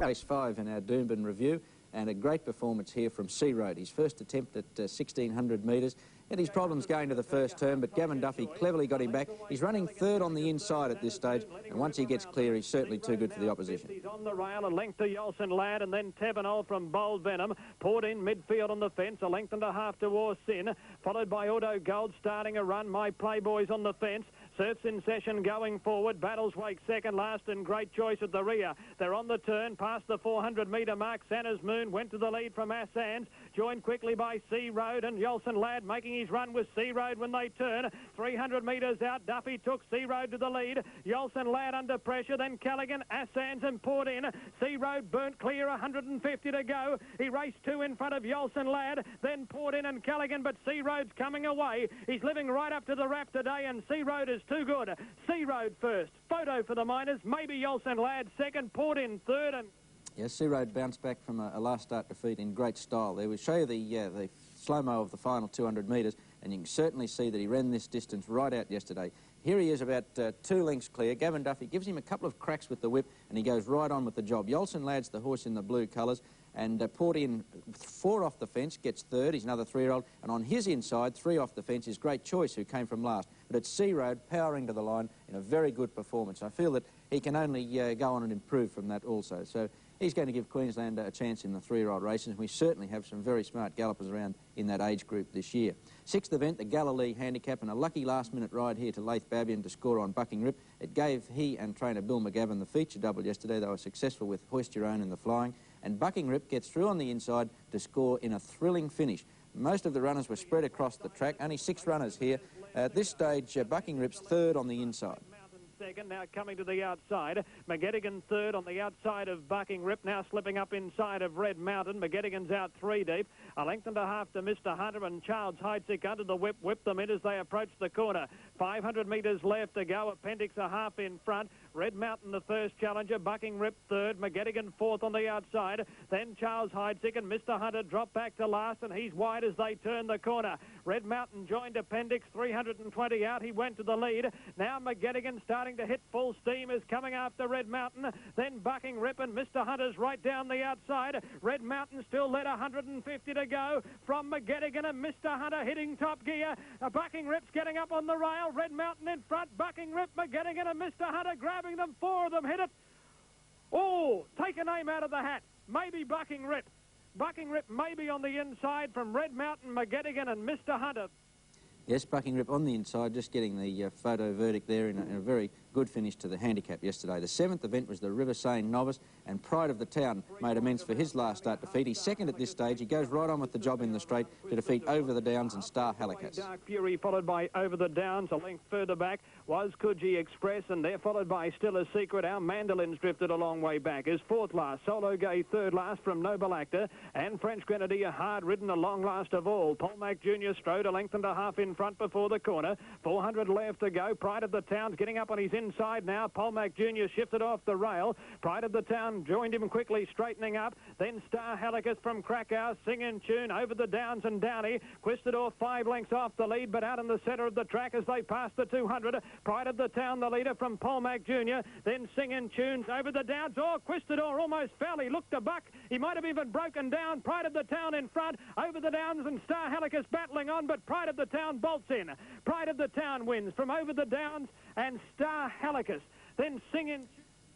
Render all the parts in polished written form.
Race 5 in our Doomben review, and a great performance here from Sea Road. His first attempt at 1,600 metres. Had his problems going to the first turn, but Gavin Duffy cleverly got him back. He's running third on the inside at this stage, and once he gets clear, he's certainly too good for the opposition. He's on the rail, a length to Yolson Lad, and then Tabanol from Bold Venom. Poured in midfield on the fence, a length and a half to War Sin, followed by Auto Gold starting a run. My Playboy's on the fence. Surf's in session going forward. Battles Wake second last, and Great Choice at the rear. They're on the turn past the 400-metre mark. Santa's Moon went to the lead from Assans, joined quickly by Sea Road, and Yolson Lad making his run with Sea Road when they turn. 300 metres out, Duffy took Sea Road to the lead. Yolson Lad under pressure, then Callaghan, Assans and poured in. Sea Road burnt clear, 150 to go. He raced two in front of Yolson Lad, then poured in and Callaghan, but Sea Road's coming away. He's living right up to the wrap today, and Sea Road is too good. Sea Road first. Photo for the miners. Maybe Yolson Lad second. Poured in third. And yes, Sea Road bounced back from a last start defeat in great style. There we show you the slow-mo of the final 200 metres, and you can certainly see that he ran this distance right out yesterday. Here he is about 2 lengths clear. Gavin Duffy gives him a couple of cracks with the whip, and he goes right on with the job. Yolson Lad's the horse in the blue colours, and poured in 4 off the fence, gets third. He's another 3-year-old. And on his inside, 3 off the fence, is Great Choice, who came from last. But it's Sea Road powering to the line in a very good performance. I feel that he can only go on and improve from that also. So he's going to give Queensland a chance in the 3-year-old races, and we certainly have some very smart gallopers around in that age group this year. 6th event, the Galilee Handicap, and a lucky last-minute ride here to Laith Babian to score on Bucking Rip. It gave he and trainer Bill McGavin the feature double yesterday. They were successful with Hoist Your Own in the flying, and Bucking Rip gets through on the inside to score in a thrilling finish. Most of the runners were spread across the track, only 6 runners here. At this stage, Bucking Rip's third on the inside. Second, now coming to the outside. McGettigan third on the outside of Bucking Rip, now slipping up inside of Red Mountain. McGettigan's out 3 deep. A length and a half to Mr. Hunter, and Charles Heidsick under the whip, whipped them in as they approach the corner. 500 metres left to go. Appendix a half in front. Red Mountain the first challenger, Bucking Rip third, McGettigan fourth on the outside. Then Charles Heidsick and Mr. Hunter drop back to last, and he's wide as they turn the corner. Red Mountain joined Appendix, 320 out. He went to the lead. Now McGettigan starting to hit full steam, is coming after Red Mountain. Then Bucking Rip and Mr. Hunter's right down the outside. Red Mountain still led, 150 to go from McGettigan, and Mr. Hunter hitting top gear. Bucking Rip's getting up on the rail. Red Mountain in front. Bucking Rip, McGettigan and Mr. Hunter grabbing them. 4 of them hit it. Oh, take a name out of the hat. Maybe Bucking Rip. Bucking Rip maybe on the inside from Red Mountain, McGettigan and Mr. Hunter. Yes, Bucking Rip on the inside, just getting the photo verdict there in a very good finish to the handicap yesterday. The 7th event was the River Seine Novice, and Pride of the Town made amends for his last start defeat. He's second at this stage. He goes right on with the job in the straight to defeat Over the Downs and Star Halikas. Dark Fury followed by Over the Downs. A length further back was Coogee Express, and they're followed by Still a Secret. Our Mandolins drifted a long way back. Is 4th last. Solo Gay 3rd last from Noble Actor, and French Grenadier hard ridden, a long last of all. Polmac Jr. strode a length and a half in front before the corner. 400 left to go. Pride of the Town's getting up on his inside now. Polmac Jr. shifted off the rail. Pride of the Town joined him quickly, straightening up. Then Star Halikas from Krakow, singing tune Over the Downs and Downey. Quistador 5 lengths off the lead, but out in the centre of the track as they pass the 200. Pride of the Town, the leader from Polmac Jr. Then singing tunes Over the Downs. Oh, Quistador almost fell. He looked a buck. He might have even broken down. Pride of the Town in front. Over the Downs and Star Halikas battling on, but Pride of the Town bolts in. Pride of the Town wins from Over the Downs and Star Halikas. Then singing...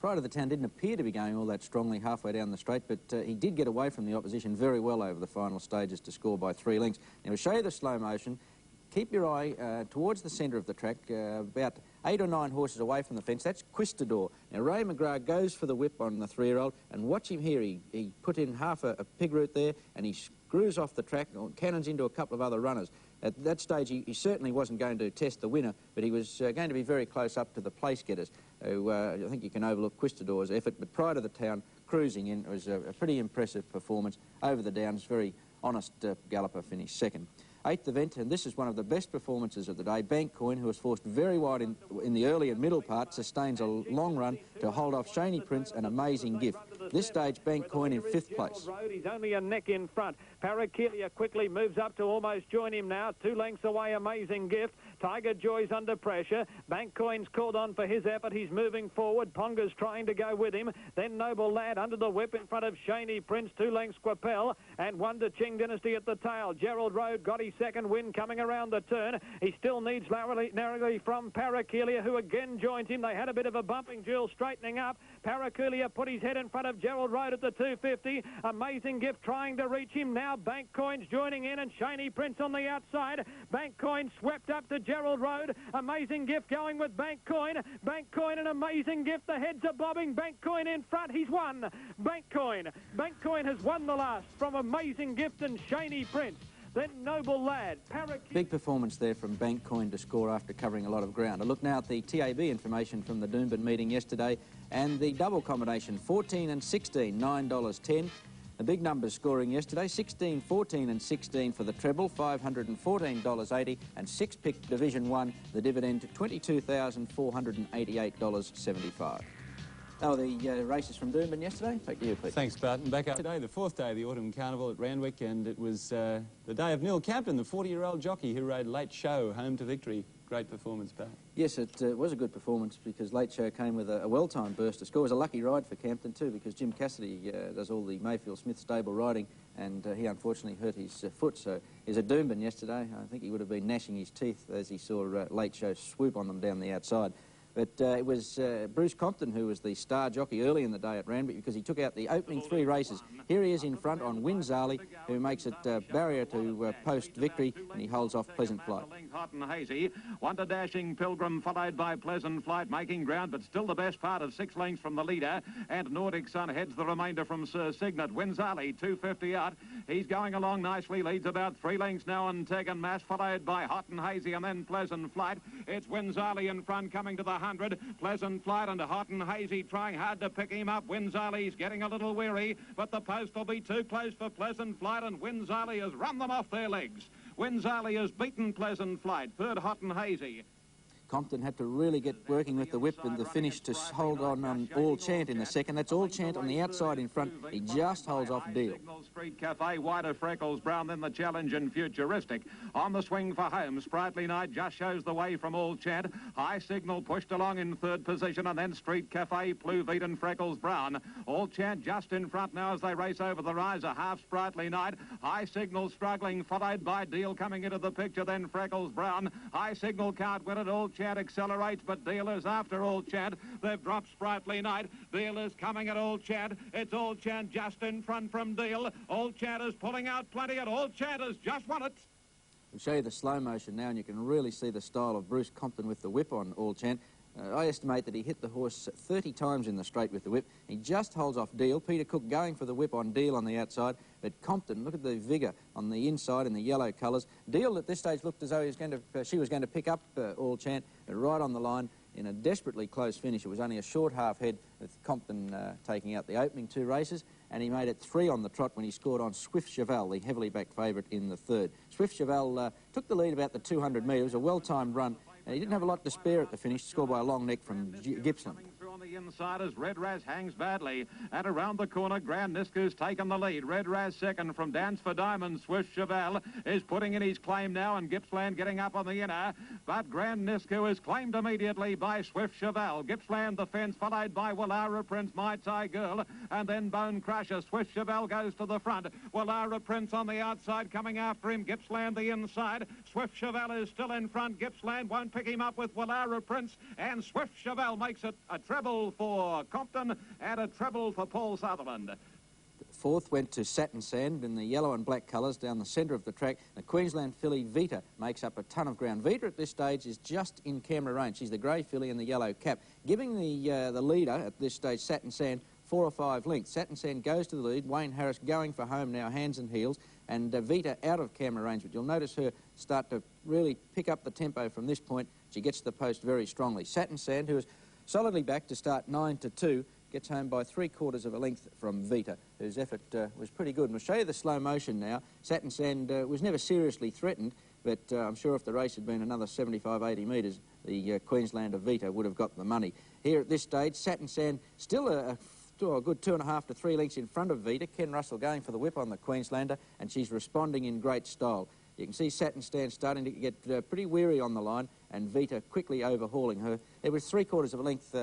Pride of the Town didn't appear to be going all that strongly halfway down the straight, but he did get away from the opposition very well over the final stages to score by 3 lengths. Now, to show you the slow motion, keep your eye towards the centre of the track, about 8 or 9 horses away from the fence. That's Quistador. Now, Ray McGrath goes for the whip on the 3-year-old, and watch him here. He put in half a pig route there, and he screws off the track, cannons into a couple of other runners. At that stage, he certainly wasn't going to test the winner, but he was going to be very close up to the place-getters. I think you can overlook Quistador's effort, but Pride of the Town cruising in. It was a pretty impressive performance. Over the Downs, very honest galloper, finished second. 8th event, and this is one of the best performances of the day. Bankcoin, who was forced very wide in the early and middle part, sustains a long run to hold off Cheyne Prince, an amazing gift. this stage, Bank Coin in 5th place. He's only a neck in front. Parakelia quickly moves up to almost join him now. 2 lengths away, Amazing Gift. Tiger Joy's under pressure. Bank Coin's called on for his effort. He's moving forward. Ponga's trying to go with him. Then Noble Lad under the whip in front of Cheyne Prince. 2 lengths Quapel. And Wonder Ching Dynasty at the tail. Gerald Road got his second win coming around the turn. He still needs narrowly from Parakelia, who again joins him. They had a bit of a bumping duel straightening up. Parakelia put his head in front of Gerald Road at the 250. Amazing Gift trying to reach him now. Bank Coin's joining in, and Cheyne Prince on the outside. Bank Coin swept up to Gerald Road. Amazing Gift going with Bank Coin. Bank Coin and Amazing Gift. The heads are bobbing. Bank Coin in front. He's won. Bank Coin. Bank Coin has won the last from Amazing Gift and Cheyne Prince. Then Noble Lad. Big performance there from Bank Coin to score after covering a lot of ground. A look now at the TAB information from the Doomben meeting yesterday, and the double combination 14 and 16, $9.10. The big numbers scoring yesterday, 16, 14 and 16 for the treble, $514.80, and 6-pick Division 1, the dividend, $22,488.75. Oh, the races from Doomben yesterday. Back to you, Pete. Thanks, Barton. Back up today, the 4th day of the Autumn Carnival at Randwick, and it was the day of Neil Campton, the 40-year-old jockey who rode Late Show home to victory. Great performance, Barton. Yes, it was a good performance because Late Show came with a well-timed burst to score. It was a lucky ride for Campton too, because Jim Cassidy does all the Mayfield Smith stable riding, and he unfortunately hurt his foot. So he's at Doomben yesterday. I think he would have been gnashing his teeth as he saw Late Show swoop on them down the outside. But it was Bruce Compton who was the star jockey early in the day at Randwick, because he took out the opening 3 races. Here he is in front on Winzali, who makes it barrier to post victory, and he holds off Pleasant Flight. Hot and hazy. Wonder Dashing Pilgrim followed by Pleasant Flight, making ground, but still the best part of 6 lengths from the leader. And Nordic Sun heads the remainder from Sir Signet. Winzali, 250 out. He's going along nicely, leads about 3 lengths now on Tegan Mass, followed by Hot and Hazy and then Pleasant Flight. It's Winzali in front, coming to the 100. Pleasant Flight and Hot and Hazy trying hard to pick him up. Winzali's getting a little weary, but the post will be too close for Pleasant Flight, and Winzali has run them off their legs. Winzali has beaten Pleasant Flight. 3rd, Hot and Hazy. Compton had to really get working with the whip in the finish to hold on All Chant in the 2nd. That's All Chant on the outside in front. He just holds off Deal. Street Cafe, wider Freckles Brown, then the Challenge and Futuristic. On the swing for home, Spritely Night just shows the way from All Chant. High Signal pushed along in 3rd position, and then Street Cafe, Vite and Freckles Brown. All Chant just in front now as they race over the rise. A half Spritely Night. High Signal struggling, followed by Deal coming into the picture, then Freckles Brown. High Signal can't win it. All Chant accelerates, but Dealers after All Chant. They've dropped Spritely Night. Dealers coming at All Chant. It's All Chant just in front from Deal. All Chant is pulling out plenty, and All Chant has just won it. I'll show you the slow motion now, and you can really see the style of Bruce Compton with the whip on All Chant. I estimate that he hit the horse 30 times in the straight with the whip. He just holds off Deal. Peter Cook going for the whip on Deal on the outside. But Compton, look at the vigour on the inside in the yellow colours. Deal at this stage looked as though she was going to pick up All Chant right on the line in a desperately close finish. It was only a short half head with Compton taking out the opening 2 races, and he made it 3 on the trot when he scored on Swift Cheval, the heavily backed favourite in the 3rd. Swift Cheval took the lead about the 200 metres, a well-timed run. And he didn't have a lot to spare at the finish, scored by a long neck from Gibson. On the inside as Red Raz hangs badly. And around the corner, Grand Nisku's taken the lead. Red Raz 2nd from Dance for Diamonds. Swift Cheval is putting in his claim now, and Gippsland getting up on the inner. But Grand Nisku is claimed immediately by Swift Cheval. Gippsland the fence, followed by Wallara Prince, My Thai Girl, and then Bone Crusher. Swift Cheval goes to the front. Wallara Prince on the outside coming after him. Gippsland the inside. Swift Cheval is still in front. Gippsland won't pick him up with Wallara Prince, and Swift Cheval makes it a treble for Compton and a treble for Paul Sutherland. 4th went to Satin Sand in the yellow and black colours down the centre of the track. The Queensland filly Vite makes up a ton of ground. Vite at this stage is just in camera range. She's the grey filly in the yellow cap, giving the leader at this stage, Satin Sand, 4 or 5 lengths. Satin Sand goes to the lead. Wayne Harris going for home now, hands and heels, and Vite out of camera range. But you'll notice her start to really pick up the tempo from this point. She gets to the post very strongly. Satin Sand, who is solidly back to start 9-2, gets home by 3/4 of a length from Vite, whose effort was pretty good. And we'll show you the slow motion now. Satin Sand was never seriously threatened, but I'm sure if the race had been another 75, 80 metres, the Queenslander Vite would have got the money. Here at this stage, Satin Sand still a a good 2.5 to 3 lengths in front of Vite. Ken Russell going for the whip on the Queenslander, and she's responding in great style. You can see Satin Stand starting to get pretty weary on the line, and Vite quickly overhauling her. There was 3/4 of a length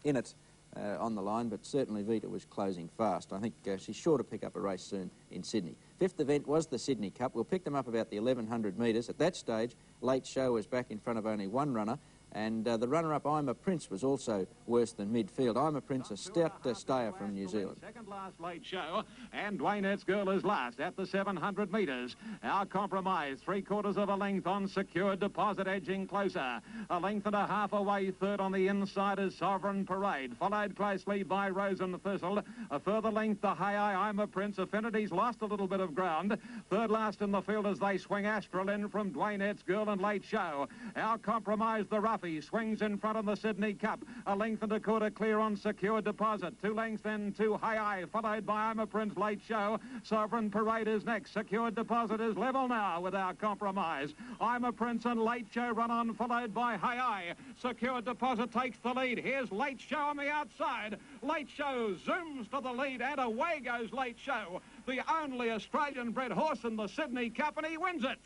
in it on the line, but certainly Vite was closing fast. I think she's sure to pick up a race soon in Sydney. Fifth event was the Sydney Cup. We'll pick them up about the 1100 metres. At that stage, Late Show was back in front of only one runner, and the runner-up, I'm a Prince, was also worse than midfield. I'm a Prince, a stout stayer from New Zealand. Second last Late Show, and Duanette's Girl is last at the 700 metres. Our Compromise, 3/4 of a length on Secured Deposit, edging closer. A length and a half away, third on the inside is Sovereign Parade, followed closely by Rose and Thistle. A further length, the I'm a Prince. Affinity's lost a little bit of ground. Third last in the field as they swing Astral in from Duanette's Girl and Late Show. Our Compromise, the Ruffy, swings in front of the Sydney Cup. A length and a quarter clear on Secure Deposit. 2 lengths then to High, followed by I'm a Prince, Late Show. Sovereign Parade is next. Secure Deposit is level now with Our Compromise. I'm a Prince and Late Show run on, followed by High. Secure Deposit takes the lead. Here's Late Show on the outside. Late Show zooms to the lead, and away goes Late Show, the only Australian-bred horse in the Sydney Cup, and he wins it.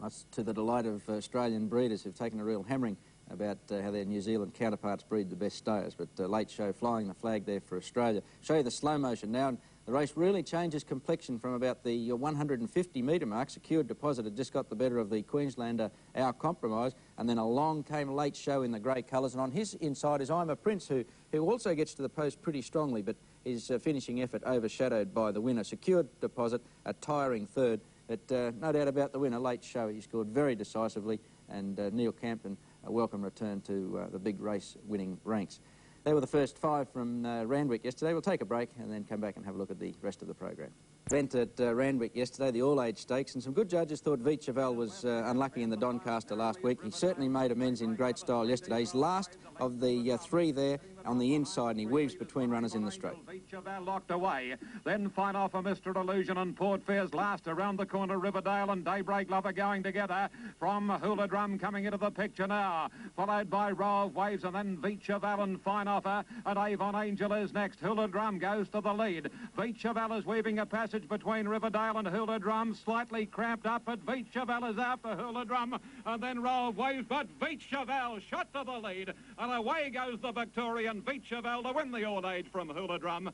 That's to the delight of Australian breeders who've taken a real hammering about how their New Zealand counterparts breed the best stayers. But Late Show flying the flag there for Australia. Show you the slow motion now, and the race really changes complexion from about the 150-metre mark. Secured Deposit had just got the better of the Queenslander, Our Compromise, and then along came Late Show in the grey colours, and on his inside is I'm a Prince, who also gets to the post pretty strongly, but his finishing effort overshadowed by the winner. Secured Deposit, a tiring third, but no doubt about the winner, Late Show. He scored very decisively, and Neil Campton, a welcome return to the big race-winning ranks. They were the first 5 from Randwick yesterday. We'll take a break and then come back and have a look at the rest of the program. Event at Randwick yesterday, the all-age stakes, and some good judges thought Vite Cheval was unlucky in the Doncaster last week. He certainly made amends in great style yesterday. He's last of the 3 there on the inside, and he weaves between runners in the straight. Vite Cheval locked away. Then Fine Offer, Mr. Illusion, and Port Fair's last around the corner. Riverdale and Daybreak Lover going together. From Hula Drum coming into the picture now, followed by Row of Waves, and then Vite Cheval and Fine Offer, and Avon Angel is next. Hula Drum goes to the lead. Vite Cheval is weaving a passage between Riverdale and Hula Drum, slightly cramped up, but Vite Cheval is after Hula Drum, and then Row of Waves, but Vite Cheval shot to the lead, and away goes the Victorian Vite Cheval to win the all-age from Hula Drum.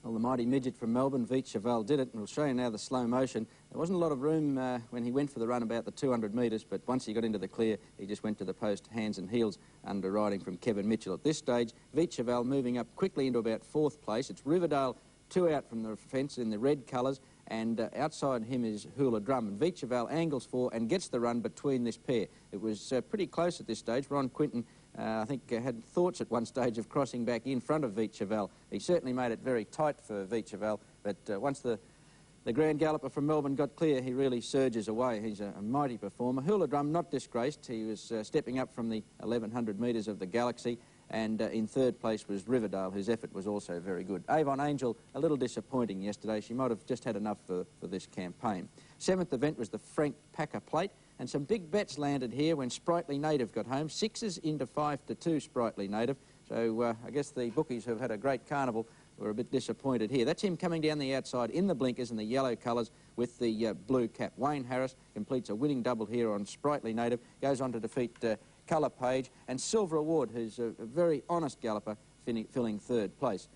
Well, the mighty midget from Melbourne, Vite Cheval, did it, and we'll show you now the slow motion. There wasn't a lot of room when he went for the run about the 200 metres, but once he got into the clear, he just went to the post, hands and heels, under riding from Kevin Mitchell. At this stage, Vite Cheval moving up quickly into about 4th place. It's Riverdale 2 out from the fence in the red colours, and outside him is Hula Drum. And Vite Cheval angles for and gets the run between this pair. It was pretty close at this stage. Ron Quinton, I think, had thoughts at one stage of crossing back in front of Vite Cheval. He certainly made it very tight for Vite Cheval, but once the Grand Galloper from Melbourne got clear, he really surges away. He's a mighty performer. Hula Drum not disgraced. He was stepping up from the 1100 metres of the Galaxy, and in 3rd place was Riverdale, whose effort was also very good. Avon Angel, a little disappointing yesterday. She might have just had enough for this campaign. 7th event was the Frank Packer Plate, and some big bets landed here when Spritely Native got home. 6s into 5 to 2 Spritely Native. So I guess the bookies who have had a great carnival were a bit disappointed here. That's him coming down the outside in the blinkers in the yellow colours with the blue cap. Wayne Harris completes a winning double here on Spritely Native, goes on to defeat Colour Page, and Silver Award, who's a very honest galloper, filling 3rd place.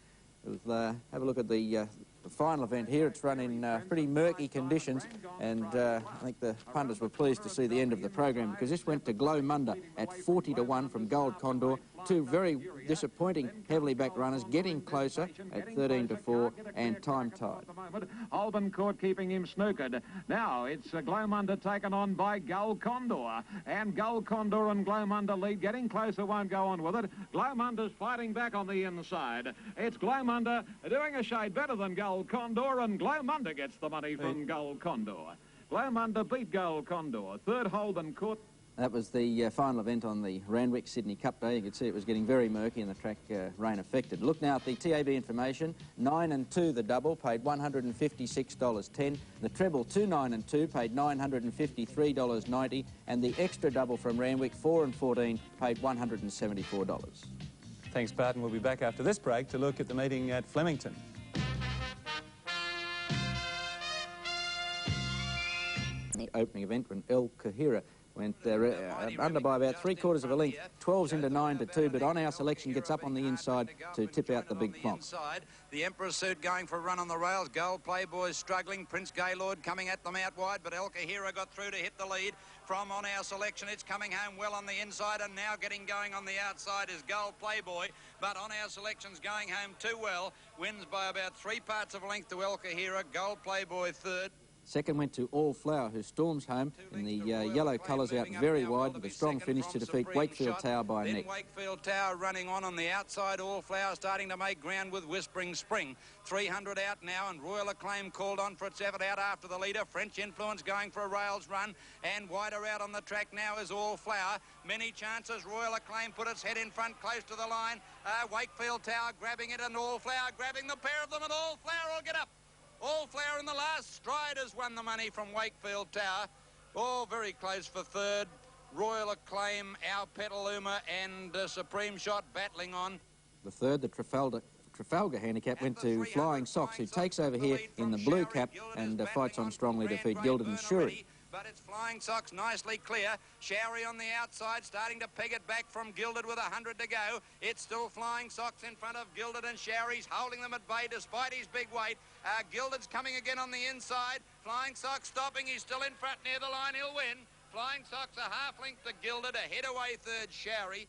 We'll have a look at the final event here. It's run in pretty murky conditions, and I think the punters were pleased to see the end of the program, because this went to Glomunda at 40 to 1 from Gold Condor. 2 very disappointing heavily backed runners getting closer at 13 to 4 and time tied. Holborn Court keeping him snookered. Now it's Glomunda taken on by Gold Condor, and Gold Condor and Glomunda lead. Getting closer, won't go on with it. Glomunda's fighting back on the inside. It's Glomunda doing a shade better than Gold Condor, and Glomunda gets the money from Gold Condor. Glomunda beat Gold Condor. 3rd Holborn Court. That was the final event on the Randwick Sydney Cup Day. You could see it was getting very murky and the track rain affected. Look now at the TAB information. 9 and 2 the double, paid $156.10. The treble 2, 9 and 2, paid $953.90. And the extra double from Randwick, 4 and 14, paid $174. Thanks, Barton. We'll be back after this break to look at the meeting at Flemington. The opening event when El Kahira went under by about 3/4 of a length, 12's into 9-2, but On Our Selection gets up on the inside to tip out the big plonk. The Emperor's Suit going for a run on the rails. Gold Playboy's struggling. Prince Gaylord coming at them out wide, but El Kahira got through to hit the lead from On Our Selection. It's coming home well on the inside, and now getting going on the outside is Gold Playboy, but On Our Selection's going home too well. Wins by about 3 parts of a length to El Kahira. Gold Playboy third. Second went to All Flower, who storms home in the yellow colours out very wide with a strong finish to defeat Wakefield Tower by a neck. Wakefield Tower running on the outside. All Flower starting to make ground with Whispering Spring. 300 out now, and Royal Acclaim called on for its effort out after the leader. French Influence going for a rails run, and wider out on the track now is All Flower. Many chances. Royal Acclaim put its head in front close to the line. Wakefield Tower grabbing it, and All Flower grabbing the pair of them, and All Flower will get up. All Flower in the last stride has won the money from Wakefield Tower. All very close for third. Royal Acclaim, Our Petaluma and Supreme Shot battling on. The third, the Trafalgar Handicap, went to Flying Socks, who takes over here in the blue cap and fights on strongly to defeat Gilded and Shuri. But it's Flying Socks nicely clear. Showery on the outside, starting to peg it back from Gilded with 100 to go. It's still Flying Socks in front of Gilded, and Showery's holding them at bay despite his big weight. Gilded's coming again on the inside. Flying Socks stopping. He's still in front near the line. He'll win. Flying Socks a half length to Gilded. Ahead away third, Showery.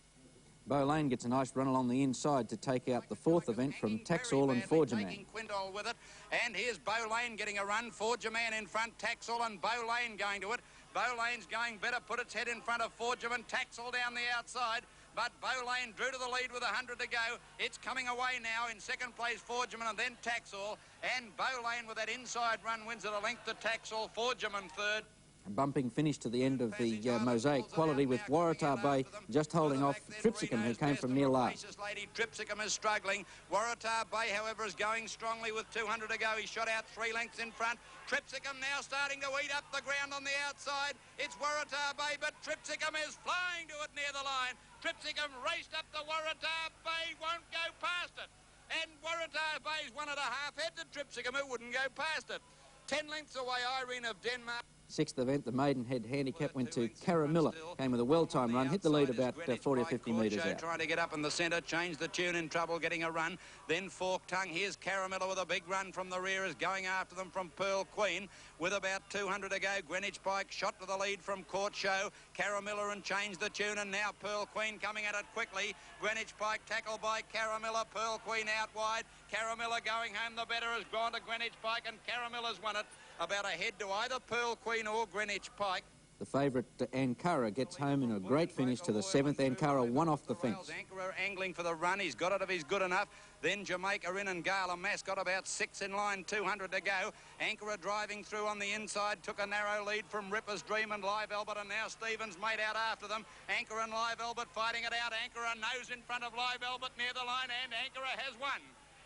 Beau Laine gets a nice run along the inside to take out the fourth event from Taxall and Forgerman. Quintal with it, and here's Beau Laine getting a run. Forgerman in front, Taxall and Beau Laine going to it. Beau Laine's going better, put its head in front of Forgerman. Taxall down the outside, but Beau Laine drew to the lead with 100 to go. It's coming away now. In second place, Forgerman, and then Taxall, and Beau Laine with that inside run wins at a length to Taxall. Forgerman third. A bumping finish to the end of the Mosaic quality with Waratah Bay just holding off Tripsicum, who came from near last. Lady Tripsicum is struggling. Waratah Bay, however, is going strongly with 200 to go. He shot out 3 lengths in front. Tripsicum now starting to eat up the ground on the outside. It's Waratah Bay, but Tripsicum is flying to it near the line. Tripsicum raced up the Waratah Bay, won't go past it. And Waratah Bay's 1.5 heads at Tripsicum, who wouldn't go past it. 10 lengths away, Irene of Denmark. Sixth event, the Maidenhead Handicap, went to Kharramilla. Came with a well-timed run, hit the lead about 40 or 50 metres out. Trying to get up in the centre, changed the tune, in trouble getting a run. Then Fork Tongue. Here's Kharramilla with a big run from the rear, is going after them from Pearl Queen with about 200 to go. Greenwich Pike shot to the lead from Court Show. Kharramilla and changed the tune, and now Pearl Queen coming at it quickly. Greenwich Pike tackled by Kharramilla. Pearl Queen out wide. Kharramilla going home. The better has gone to Greenwich Pike, and Kharramilla's won it. About a head to either Pearl Queen or Greenwich Pike. The favourite Ankara gets home in a great finish to the 7th. Ankara one off the fence. Ankara angling for the run. He's got it if he's good enough. Then Jamaica in and Gala Mass got about 6 in line, 200 to go. Ankara driving through on the inside, took a narrow lead from Ripper's Dream and Live Albert, and now Stevens made out after them. Ankara and Live Albert fighting it out. Ankara nose in front of Live Albert near the line, and Ankara has won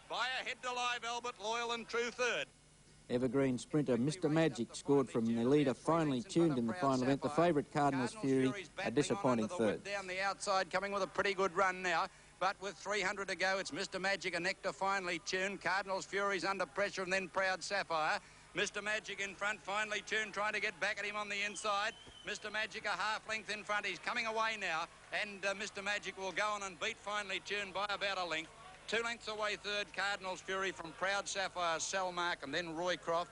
by a head to Live Albert, Loyal and True third. Evergreen sprinter Mr. Magic scored from the leader, finely tuned in the final event. The favourite Cardinals Fury, a disappointing third. Down the outside, coming with a pretty good run now. But with 300 to go, it's Mr. Magic, a nectar finely tuned. Cardinals Fury's under pressure, and then Proud Sapphire. Mr. Magic in front, finely tuned, trying to get back at him on the inside. Mr. Magic a half length in front. He's coming away now, and Mr. Magic will go on and beat finely tuned by about a length. 2 lengths away third, Cardinals Fury from Proud Sapphire, Selmark, and then Roycroft.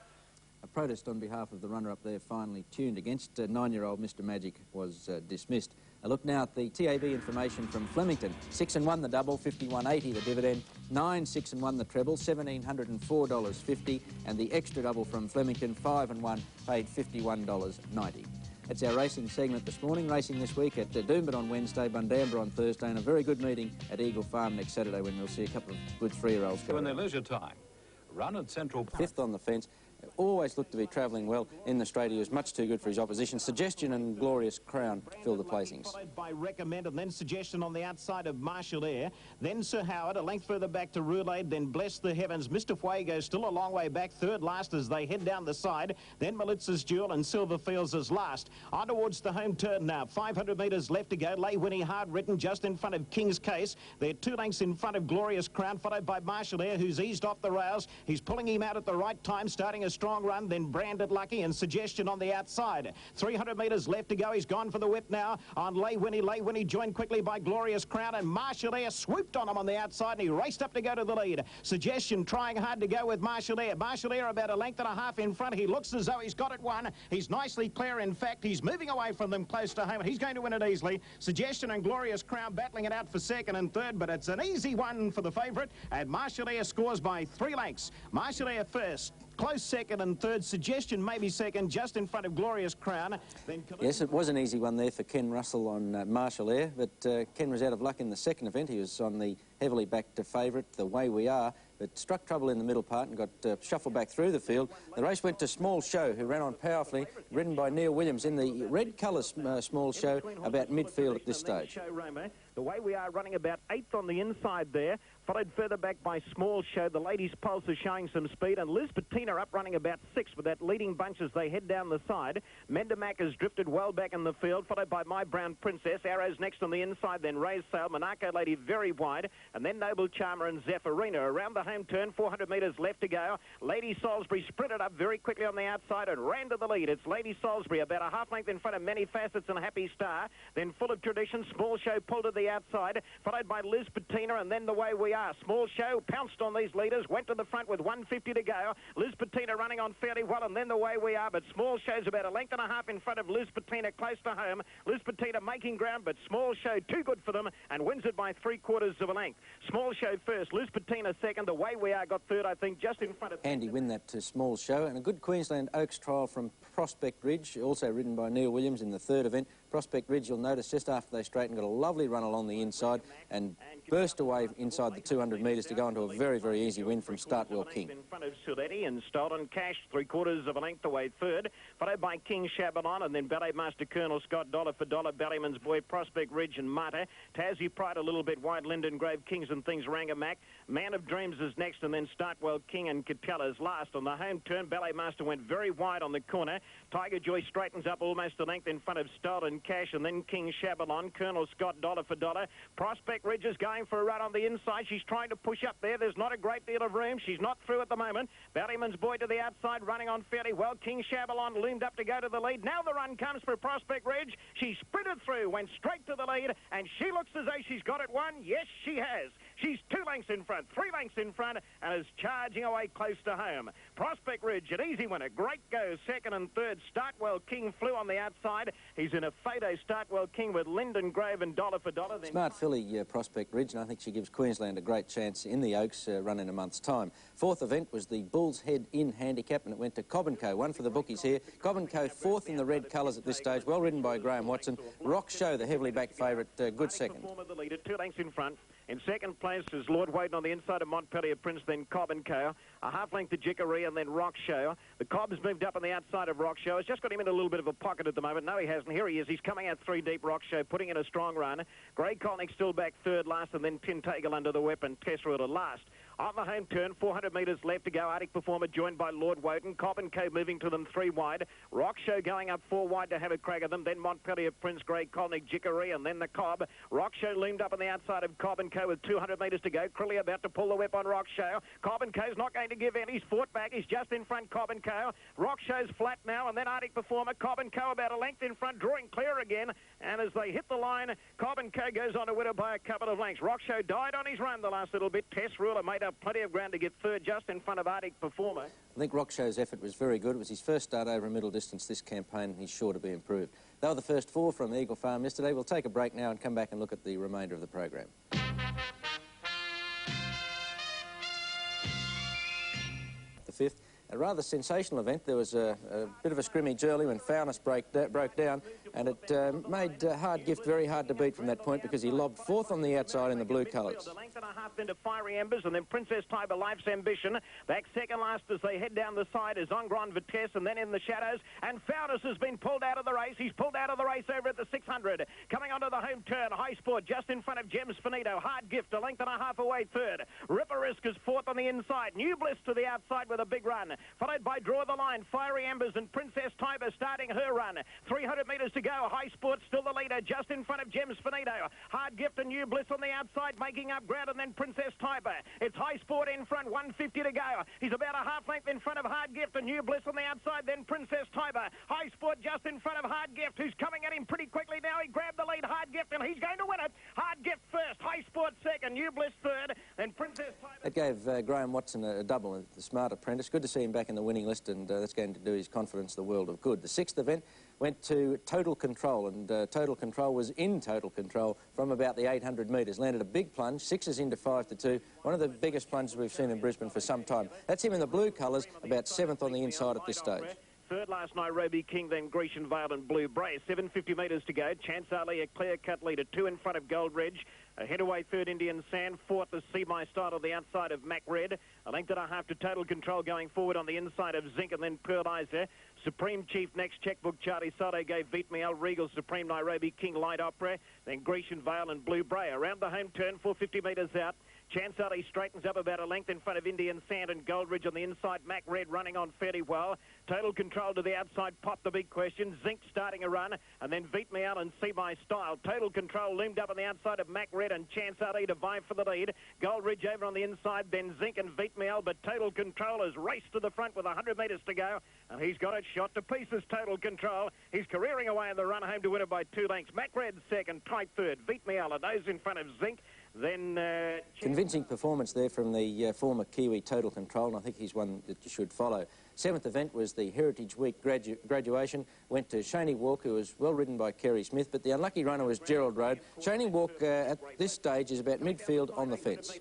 A protest on behalf of the runner up there, finely tuned against 9-year-old Mr. Magic, was dismissed. A look now at the TAB information from Flemington. 6 and 1 the double, $51.80 the dividend. 9, 6 and 1 the treble, $1,704.50, and the extra double from Flemington, 5 and 1, paid $51.90. That's our racing segment this morning. Racing this week at Doomben on Wednesday, Bundamba on Thursday, and a very good meeting at Eagle Farm next Saturday when we'll see a couple of good 3-year-olds go. In their leisure time, run at Central Park. 5th on the fence. always looked to be travelling well in the straight. He was much too good for his opposition. Suggestion and Glorious Crown filled the placings. Followed by Recommend, and then Suggestion on the outside of Marshall Air. Then Sir Howard, a length further back to Roulade, then Bless the Heavens. Mr. Fuego still a long way back, third last as they head down the side. Then Melitza's Jewel and Silverfields is last. On towards the home turn now. 500 metres left to go. Lay Winnie hard written just in front of King's Case. They're 2 lengths in front of Glorious Crown, followed by Marshall Air, who's eased off the rails. He's pulling him out at the right time, starting a strong run. Then Branded Lucky and Suggestion on the outside. 300 metres left to go. He's gone for the whip now on Lay Winnie. Lay Winnie joined quickly by Glorious Crown, and Marshall Air swooped on him on the outside, and he raced up to go to the lead. Suggestion trying hard to go with Marshall Air. Marshall Air about a length and a half in front. He looks as though he's got it won. He's nicely clear. In fact, he's moving away from them close to home. He's going to win it easily. Suggestion and Glorious Crown battling it out for second and third, but it's an easy one for the favourite, and Marshall Air scores by 3 lengths. Marshall Air first, close second and third. Suggestion maybe second, just in front of Glorious Crown. Yes, it was an easy one there for Ken Russell on Marshall Air, but Ken was out of luck in the second event. He was on the heavily backed favourite, The Way We Are, but struck trouble in the middle part and got shuffled back through the field. The race went to Small Show, who ran on powerfully, ridden by Neil Williams in the red colours. Small Show about midfield at this stage. The Way We Are running about 8th on the inside there, followed further back by Small Show. The Ladies' Pulse is showing some speed, and Liz Patina up running about 6th with that leading bunch as they head down the side. Mendamac has drifted well back in the field, followed by My Brown Princess. Arrows next on the inside, then Ray's Sail. Monaco Lady very wide, and then Noble Charmer and Zephyrina. Around the home turn, 400 metres left to go. Lady Salisbury sprinted up very quickly on the outside and ran to the lead. It's Lady Salisbury about a half length in front of Many Facets and Happy Star. Then Full of Tradition, Small Show pulled to the outside, followed by Liz Patina, and then The Way We Are. Small Show pounced on these leaders, went to the front with 150 to go. Liz Patina running on fairly well, and then The Way We Are, but Small Show's about a length and a half in front of Liz Patina, close to home. Liz Patina making ground, but Small Show too good for them and wins it by 3/4 of a length. Small Show first, Liz Patina second. The Way We Are got third, I think, just in front of... Handy win that to Small Show, and a good Queensland Oaks trial from Prospect Ridge, also ridden by Neil Williams in the third event. Prospect Ridge, you'll notice just after they straightened, got a lovely run along the inside and burst away inside the 200 metres to go into a very, very easy win from Startwell King. In front of Suletti and Stolen Cash, 3/4 of a length away third, followed by King Chabalon, and then Ballet Master Colonel Scott, Dollar for Dollar, Ballyman's Boy, Prospect Ridge and Mata. Tassie Pride a little bit wide, Linden Grove, Kings and Things, Rangamack. Man of Dreams is next, and then Startwell King and Catella's last. On the home turn, Ballet Master went very wide on the corner. Tiger Joy straightens up almost a length in front of Stolen Cash, and then King Chabalon, Colonel Scott, Dollar for Dollar. Prospect Ridge is going for a run on the inside. She's trying to push up there. There's not a great deal of room. She's not through at the moment. Ballyman's Boy to the outside, running on fairly well. King Chabalon loomed up to go to the lead. Now the run comes for Prospect Ridge. She sprinted through, went straight to the lead, and she looks as though she's got it won. Yes, she has. She's 2 lengths in front, 3 lengths in front, and is charging away close to home. Prospect Ridge, an easy winner. Great go, second and third. Startwell King flew on the outside. He's in a Fado Startwell King with Linden Grove and Dollar for Dollar. Smart filly, Prospect Ridge, and I think she gives Queensland a great chance in the Oaks run in a month's time. Fourth event was the Bull's Head in Handicap, and it went to Cobanco. One for the bookies here. Cobanco fourth in the red colours at this stage, well ridden by Graham Watson. Rock Show, the heavily backed favourite, good second. The leader, 2 lengths in front. In second place is Lord Wayne on the inside of Montpellier Prince, then Cobanco. A half length to Jickery, and then Rock Show. The Cobb's moved up on the outside of Rock Show. It's just got him in a little bit of a pocket at the moment. No, he hasn't. Here he is. He's coming out 3 deep, Rock Show, putting in a strong run. Grey Colnick still back third last, and then Tintagle under the whip and Tessrud last. On the home turn, 400 metres left to go. Arctic Performer joined by Lord Woden. Cobanco moving to them 3 wide. Rock Show going up 4 wide to have a crack at them. Then Montpellier Prince, Grey Colnick, Jickery, and then the Cobb. Rock Show loomed up on the outside of Cobanco with 200 metres to go. Crilly about to pull the whip on Rock Show. Cobanco's not going to give in. He's fought back. He's just in front, Cobanco. Rock Show's flat now, and then Arctic Performer. Cobanco about a length in front, drawing clear again. And as they hit the line, Cobanco goes on to win it by a couple of lengths. Rock Show died on his run the last little bit. Tess Ruler made up plenty of ground to get third just in front of Arctic Performer. I think Rock Show's effort was very good. It was his first start over a middle distance this campaign, and he's sure to be improved. They were the first 4 from Eagle Farm yesterday. We'll take a break now and come back and look at the remainder of the program. The 5th. A rather sensational event. There was a bit of a scrimmage early when Founus broke down, and it made Hard Gift very hard to beat from that point because he lobbed 4th on the outside in the blue colours. length and a half into Fiery Embers, and then Princess Tiber, Life's Ambition. Back second last as they head down the side is En Grande Vitesse, and then in the shadows. And Foudis has been pulled out of the race. He's pulled out of the race over at the 600. Coming onto the home turn, High Sport just in front of Gems Finito. Hard Gift a length and a half away third. Ripper Risk is fourth on the inside. New Bliss to the outside with a big run. Followed by Draw the Line, Fiery Embers, and Princess Tiber starting her run. 300 metres to go. High Sport still the leader, just in front of Gems Finito. Hard Gift and New Bliss on the outside, making up ground, and then Princess Tiber. It's High Sport in front, 150 to go. He's about a half length in front of Hard Gift, and New Bliss on the outside, then Princess Tiber. High Sport just in front of Hard Gift, who's coming at him pretty quickly now. He grabbed the lead, Hard Gift, and he's going to win it. Hard Gift first, High Sport second, New Bliss third, then Princess Tiber. That gave Graham Watson a double, the smart apprentice. Good to see him back in the winning list, and that's going to do his confidence the world of good. The sixth event went to Total Control, and Total Control was in total control from about the 800 metres. Landed a big plunge, 6s into 5 to 2. One of the biggest plunges we've seen in Brisbane for some time. That's him in the blue colours, about 7th on the inside at this stage. Third last Nairobi King, then Grecian Vale and Blue Bray. 750 metres to go. Chance Ali, a clear-cut leader. 2 in front of Gold Ridge. Ahead away third Indian Sand. Fourth is See My Style on the outside of Mac Red. A length and a half to Total Control going forward on the inside of Zinc, and then Pearl Eyes there. Supreme Chief next, Checkbook Charlie Sado gave Vite Miel, Regal Supreme Nairobi King Light Opera, then Grecian Vale and Blue Bray. Around the home turn, 450 metres out. Chance Ali straightens up about a length in front of Indian Sand and Gold Ridge on the inside. Mac Red running on fairly well. Total Control to the outside. Pop the big question. Zinc starting a run. And then Vite Miel and See My Style. Total Control loomed up on the outside of Mac Red and Chance Ali to vie for the lead. Gold Ridge over on the inside. Then Zinc and Vite Miel. But Total Control has raced to the front with 100 metres to go. And he's got it shot to pieces, Total Control. He's careering away in the run home to win it by 2 lengths. Mac Red second, tight third. Vite Miel a nose in front of Zinc. Then convincing performance there from the former Kiwi Total Control, and I think he's one that you should follow. 7th event was the Heritage Week graduation. Went to Cheyne Walk, who was well ridden by Kerry Smith, but the unlucky runner was Gerald Road. Cheyne Walk at this stage is about midfield on the fence.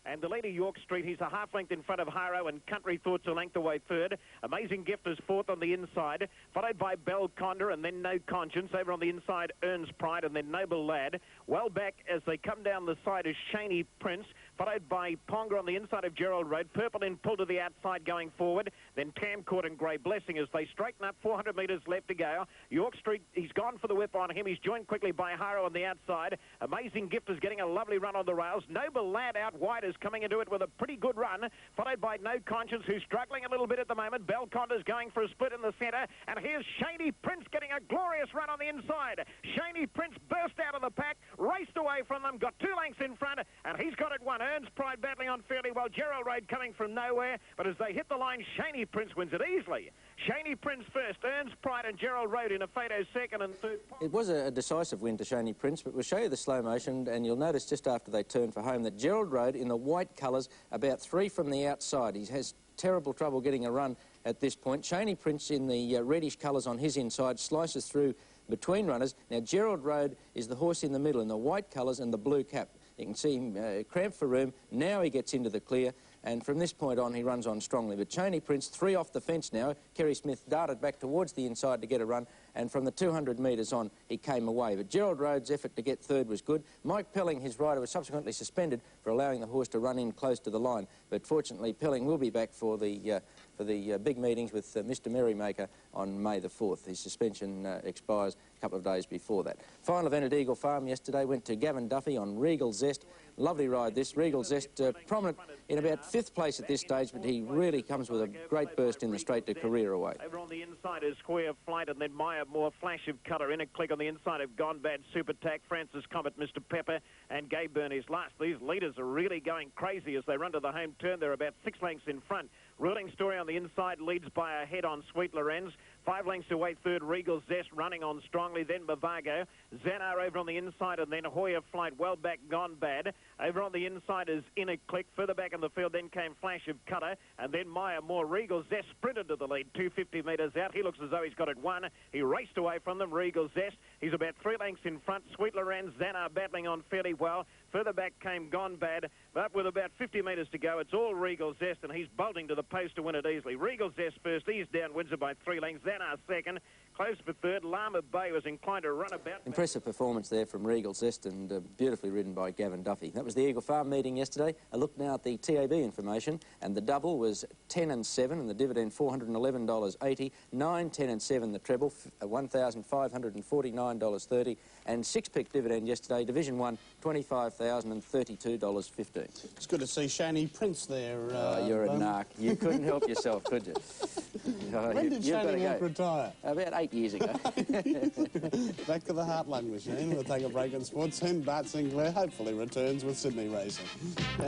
And the leader, York Street, he's a half length in front of Haro, and Country Thoughts a length away third. Amazing Gift is fourth on the inside, followed by Bell Condor, and then No Conscience. Over on the inside, Earns Pride, and then Noble Lad. Well back as they come down the side is Cheyne Prince, followed by Ponga on the inside of Gerald Road. Purple in pull to the outside going forward. Then Tam Court and Grey Blessing as they straighten up. 400 metres left to go. York Street, he's gone for the whip on him. He's joined quickly by Haro on the outside. Amazing Gift is getting a lovely run on the rails. Noble Lad out wide is coming into it with a pretty good run, followed by No Conscience, who's struggling a little bit at the moment. Bell Condor's going for a split in the centre. And here's Cheyne Prince getting a glorious run on the inside. Cheyne Prince burst out of the pack, raced away from them, got 2 lengths in front, and he's got it won. Earns Pride battling on fairly well. Gerald Road coming from nowhere, but as they hit the line, Cheyne Prince wins it easily. Cheyne Prince first, Earns Pride and Gerald Road in a Fado second and third. It was a decisive win to Cheyne Prince, but we'll show you the slow motion, and you'll notice just after they turn for home that Gerald Road in the white colours, about 3 from the outside. He has terrible trouble getting a run at this point. Cheyne Prince in the reddish colours on his inside slices through between runners. Now Gerald Road is the horse in the middle in the white colours and the blue cap. You can see him cramped for room. Now he gets into the clear, and from this point on he runs on strongly. But Cheyne Prince, 3 off the fence now. Kerry Smith darted back towards the inside to get a run, and from the 200 metres on he came away. But Gerald Road's effort to get third was good. Mike Pelling, his rider, was subsequently suspended for allowing the horse to run in close to the line. But fortunately Pelling will be back for the big meetings with Mr Merrymaker on May the 4th. His suspension expires a couple of days before that. Final event at Eagle Farm yesterday went to Gavin Duffy on Regal Zest. Lovely ride this. Regal Zest prominent in about 5th place at this stage, but he really comes with a great burst in the straight to career away. Over on the inside is Square Flight, and then Maya Moore, Flash of Colour. In a click on the inside of Gone Bad, Super Tack, Francis Comet, Mr Pepper, and Gabe Burney's last. These leaders are really going crazy as they run to the home turn. They're about 6 lengths in front. Ruling Story on the inside leads by a head on Sweet Lorenz. 5 lengths away third, Regal Zest running on strongly, then Bavago. Zanar over on the inside, and then Hoya Flight well back, Gone Bad. Over on the inside is In a Click. Further back in the field then came Flash of Colour, and then Maya Moore. Regal Zest sprinted to the lead, 250 metres out. He looks as though he's got it won. He raced away from them, Regal Zest. He's about 3 lengths in front. Sweet Lorenz, Zanar battling on fairly well. Further back came Gone Bad, but with about 50 metres to go, it's all Regal Zest, and he's bolting to the post to win it easily. Regal Zest first, he's down, wins it by 3 lengths. Zanar second. Close for third. Lama Bay was inclined to run about. Impressive performance there from Regal Zest and beautifully ridden by Gavin Duffy. That was the Eagle Farm meeting yesterday. A look now at the TAB information, and the double was 10 and 7 and the dividend $411.80, 9, 10 and 7 the treble, $1,549.30, and 6-pick dividend yesterday, Division 1, $25,032.15. It's good to see Cheyne Prince there. You're a narc. You couldn't help yourself, could you? When did Cheyne retire? About 8 years ago. Back to the heartland machine. We'll take a break in sports, and Bart Sinclair hopefully returns with Sydney racing.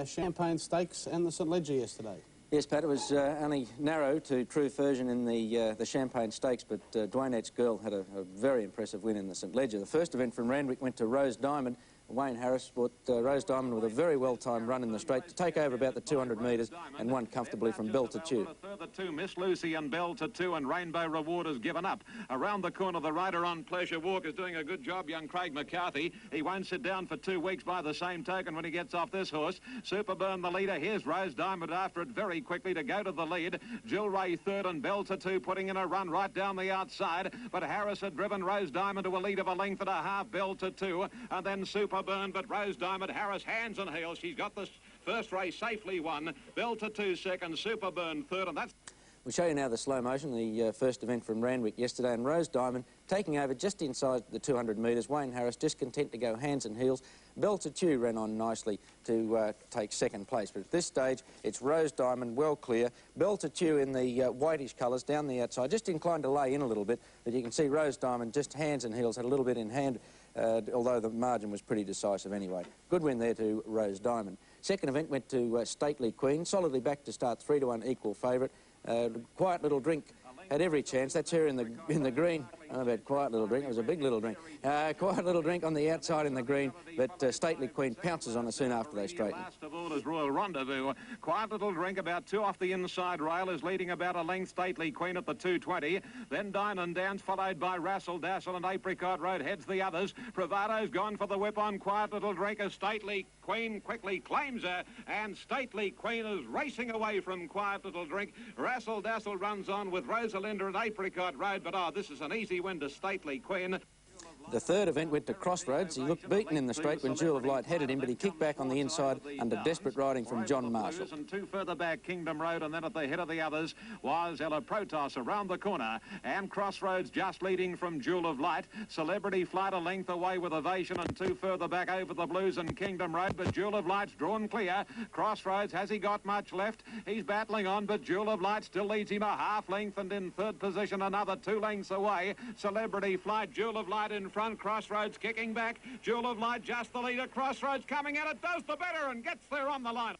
Champagne Stakes and the St Leger yesterday. Yes, Pat, it was only narrow to true version in the Champagne Stakes, but Duanette's Girl had a very impressive win in the St Leger. The first event from Randwick went to Rose Diamond. Wayne Harris brought Rose Diamond with a very well-timed run in the straight to take over about the 200 metres and won comfortably from Bell to Chew. Further two, Miss Lucy and Bell to Two, and Rainbow Reward has given up. Around the corner, the rider on Pleasure Walk is doing a good job, young Craig McCarthy. He won't sit down for 2 weeks by the same token when he gets off this horse. Superburn the leader. Here's Rose Diamond after it very quickly to go to the lead. Jill Ray third and Bell to Two putting in a run right down the outside. But Harris had driven Rose Diamond to a lead of a length and a half, Bell to Two, and then Superburn, but Rose Diamond, Harris, hands and heels. She's got this first race safely won. Bell to 2 second, Superburn third, and that's... We'll show you now the slow motion, the first event from Randwick yesterday, and Rose Diamond taking over just inside the 200 metres. Wayne Harris just content to go hands and heels. Bell to Chew ran on nicely to take second place, but at this stage it's Rose Diamond well clear. Bell to Chew in the whitish colours down the outside, just inclined to lay in a little bit, but you can see Rose Diamond just hands and heels, had a little bit in hand, although the margin was pretty decisive anyway. Good win there to Rose Diamond. Second event went to Stately Queen, solidly back to start, 3-1 equal favourite. Quiet Little Drink had every chance. That's her in the green. I don't know about Quiet Little Drink. It was a big little drink. Quiet Little Drink on the outside in the green, but Stately Queen pounces on her soon after they straighten. Last of all is Royal Rendezvous. Quiet Little Drink about 2 off the inside rail is leading about a length. Stately Queen at the 220. Then Dine and Dance followed by Rassel Dassel, and Apricot Road heads the others. Bravado's gone for the whip on Quiet Little Drink as Stately Queen quickly claims her, and Stately Queen is racing away from Quiet Little Drink. Rassel Dassel runs on with Rosalinda at Apricot Road, but this is an easy win to Stately Queen. The third event went to Crossroads. He looked beaten in the straight when Jewel of Light headed him, but he kicked back on the inside under desperate riding from John Marshall. And 2 further back, Kingdom Road, and then at the head of the others was Ella Protos around the corner, and Crossroads just leading from Jewel of Light. Celebrity Flight a length away with Ovation, and 2 further back over the Blues and Kingdom Road, but Jewel of Light's drawn clear. Crossroads, has he got much left? He's battling on, but Jewel of Light still leads him a half length, and in third position another 2 lengths away. Celebrity Flight, Jewel of Light in front, Crossroads kicking back. Jewel of Light just the leader. Crossroads coming at it, does the better and gets there on the line.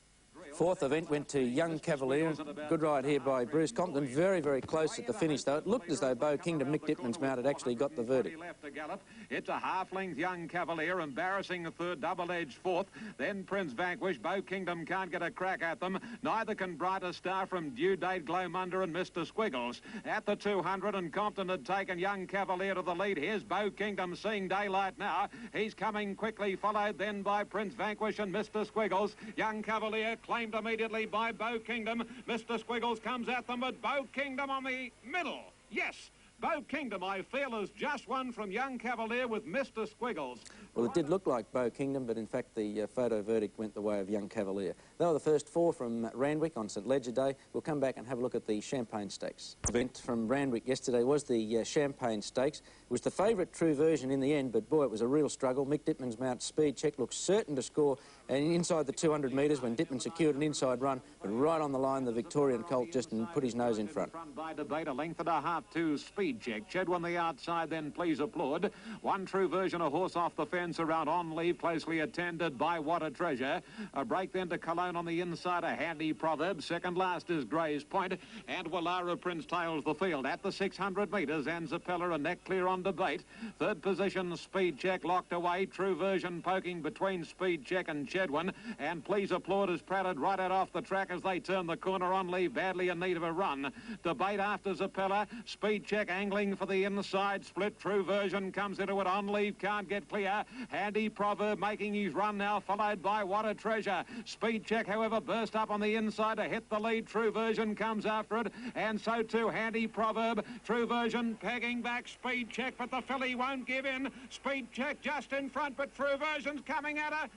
Fourth event went to Young Cavalier. Good ride here by Bruce Compton. Very, very close at the finish, though. It looked as though Beau Kingdom, Mick Dittman's mount, had actually got the verdict. Left to gallop. It's a half-length Young Cavalier, embarrassing the third, double-edged fourth. Then Prince Vanquish. Beau Kingdom can't get a crack at them. Neither can Brighter Star from Due Date, Glomunda and Mr. Squiggles. At the 200, and Compton had taken Young Cavalier to the lead. Here's Beau Kingdom seeing daylight now. He's coming quickly, followed then by Prince Vanquish and Mr. Squiggles. Young Cavalier claimed immediately by Beau Kingdom. Mr. Squiggles comes at them, but Beau Kingdom on the middle. Yes, Beau Kingdom, I feel, is just one from Young Cavalier with Mr. Squiggles. Well, it did look like Beau Kingdom, but in fact the photo verdict went the way of Young Cavalier. They were the first 4 from Randwick on St Leger Day. We'll come back and have a look at the Champagne Stakes. The event from Randwick yesterday was the Champagne Stakes. It was the favourite true version in the end, but boy, it was a real struggle. Mick Dittman's mount Speed Check looked certain to score and inside the 200 metres when Dittman secured an inside run, but right on the line the Victorian colt just put his nose in front. By debate, a length and a half to Speed Check. Ched on the outside, then Please Applaud. One true version, a horse off the fence around On Leave, closely attended by What a Treasure. A break then to Cologne on the inside, a Handy Proverb. Second last is Gray's Point, and Wallara Prince tails the field. At the 600 metres, Anzapella and Neck Clear on debate. Third position, Speed Check locked away. True version poking between Speed Check and Ched. Jedwin. And Please Applaud is pratted right out off the track as they turn the corner on leave, badly in need of a run. Debate after Zapella. Speed Check angling for the inside split. True Version comes into it on leave, can't get clear. Handy Proverb making his run now, followed by What a Treasure. Speed Check, however, burst up on the inside to hit the lead. True Version comes after it, and so too Handy Proverb. True Version pegging back Speed Check, but the filly won't give in. Speed Check just in front, but True Version's coming at her.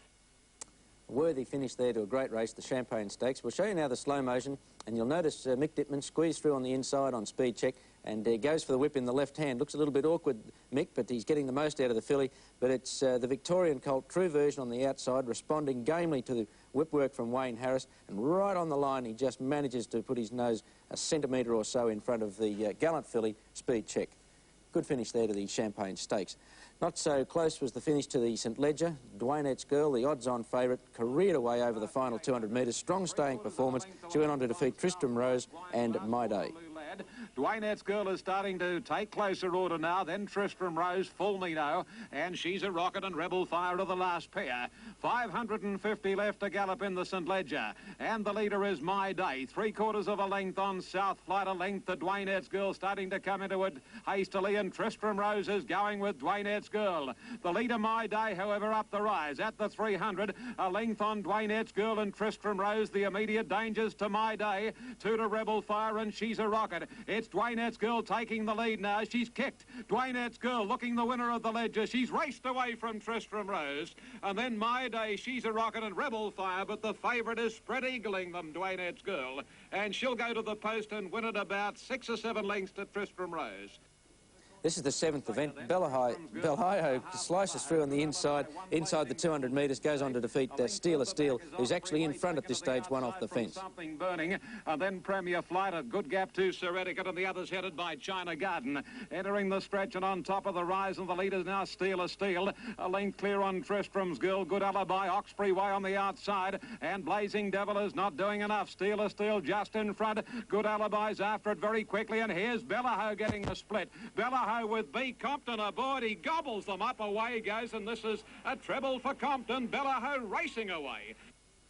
A worthy finish there to a great race, the Champagne Stakes. We'll show you now the slow motion, and you'll notice Mick Dittman squeezed through on the inside on Speed Check, and goes for the whip in the left hand. Looks a little bit awkward, Mick, but he's getting the most out of the filly. But it's the Victorian colt, True Version, on the outside, responding gamely to the whip work from Wayne Harris, and right on the line he just manages to put his nose a centimetre or so in front of the gallant filly, Speed Check. Good finish there to the Champagne Stakes. Not so close was the finish to the St Ledger. Duanette's Girl, the odds-on favourite, careered away over the final 200 metres. Strong staying performance. She went on to defeat Tristram Rose and My Day. Duanette's Girl is starting to take closer order now, then Tristram Rose, Full Nino, and She's a Rocket and Rebel Fire are the last pair. 550 left to gallop in the St Ledger, and the leader is My Day. 3/4 of a length on South Flight, a length to Duanette's Girl, starting to come into it hastily, and Tristram Rose is going with Duanette's Girl. The leader, My Day, however, up the rise at the 300, a length on Duanette's Girl and Tristram Rose. The immediate dangers to My Day, 2 to Rebel Fire and She's a Rocket. It's Duanette's Girl taking the lead now. She's kicked. Duanette's Girl looking the winner of the Ledger. She's raced away from Tristram Rose. And then My Day, She's a Rocket and Rebel Fire, but the favourite is spread eagling them, Duanette's Girl. And she'll go to the post and win it about 6 or 7 lengths to Tristram Rose. This is the 7th event. Belliho slices through on the inside the 200 metres, goes on to defeat Steal a Steal, who's actually in front at this stage, one off the fence. Something burning, and then Premier Flight, a good gap to Sir Etiquette, and the others headed by China Garden. Entering the stretch and on top of the rise, and the leaders now Steal a Steal. A length clear on Tristram's Girl, Good Alibi, Oxbury Way on the outside, and Blazing Devil is not doing enough. Steal a Steal just in front. Good Alibi's after it very quickly, and here's Belliho getting the split. Belliho with B. Compton aboard, he gobbles them up, away he goes, and this is a treble for Compton. Belliho racing away.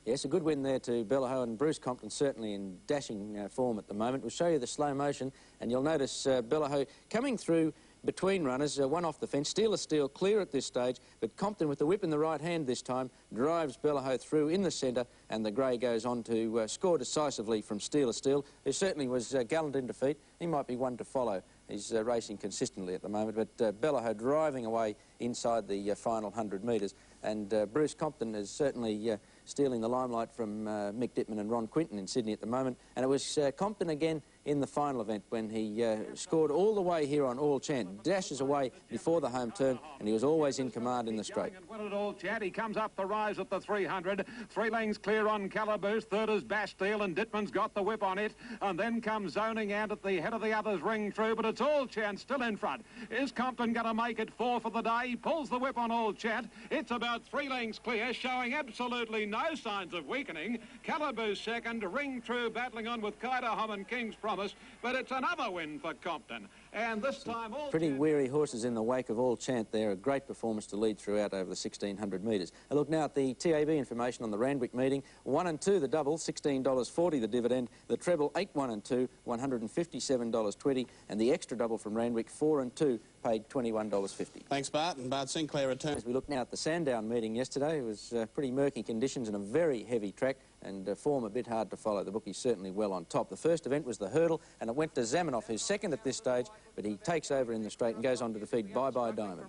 Yes, a good win there to Belliho, and Bruce Compton certainly in dashing form at the moment. We'll show you the slow motion, and you'll notice Belliho coming through between runners, one off the fence. Steal a Steal clear at this stage, but Compton with the whip in the right hand this time drives Belliho through in the centre, and the grey goes on to score decisively from Steal a Steal, who certainly was gallant in defeat. He might be one to follow. He's racing consistently at the moment, but Belliho driving away inside the final 100 metres, and Bruce Compton is certainly stealing the limelight from Mick Dittman and Ron Quinton in Sydney at the moment. And it was Compton again in the final event when he scored all the way here on All Chant, dashes away before the home turn, and he was always in command in the straight. All Chant, he comes up the rise at the 300, 3 lengths clear on Calaboose, third is Bastille, and Dittman's got the whip on it, and then comes Zoning out at the head of the others, ring through, but it's All Chant still in front. Is Compton going to make it 4 for the day? He pulls the whip on All Chant. It's about 3 lengths clear, showing absolutely no signs of weakening. Calaboose second, ring through, battling on with Kaidahom and King's Promise, but it's another win for Compton. And this time all pretty weary horses in the wake of All Chant there. A great performance to lead throughout over the 1,600 metres. A look now at the TAB information on the Randwick meeting. 1 and 2 the double, $16.40 the dividend. The treble 8, 1 and 2, $157.20. And the extra double from Randwick 4 and 2 paid $21.50. Thanks, Bart. And Bart Sinclair returns. As we look now at the Sandown meeting yesterday, it was pretty murky conditions and a very heavy track, and form a bit hard to follow. The bookies certainly well on top. The first event was the hurdle, and it went to Zamenhof, who's second at this stage, but he takes over in the straight and goes on to defeat Bye Bye Diamond.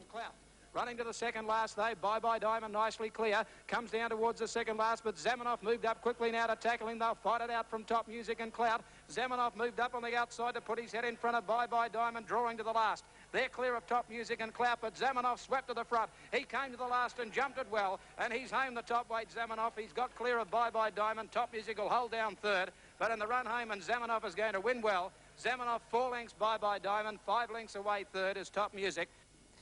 Running to the second last, though. Bye Bye Diamond nicely clear. Comes down towards the second last, but Zamenhof moved up quickly now to tackle him. They'll fight it out from Top Music and Cloud. Zamenhof moved up on the outside to put his head in front of Bye Bye Diamond, drawing to the last. They're clear of Top Music and Cloud, but Zamenhof swept to the front. He came to the last and jumped it well, and he's home the top weight, Zamenhof. He's got clear of Bye Bye Diamond. Top Music will hold down third, but in the run home, and Zamenhof is going to win well. Zamenhof 4 lengths Bye Bye Diamond, 5 lengths away third is Top Music.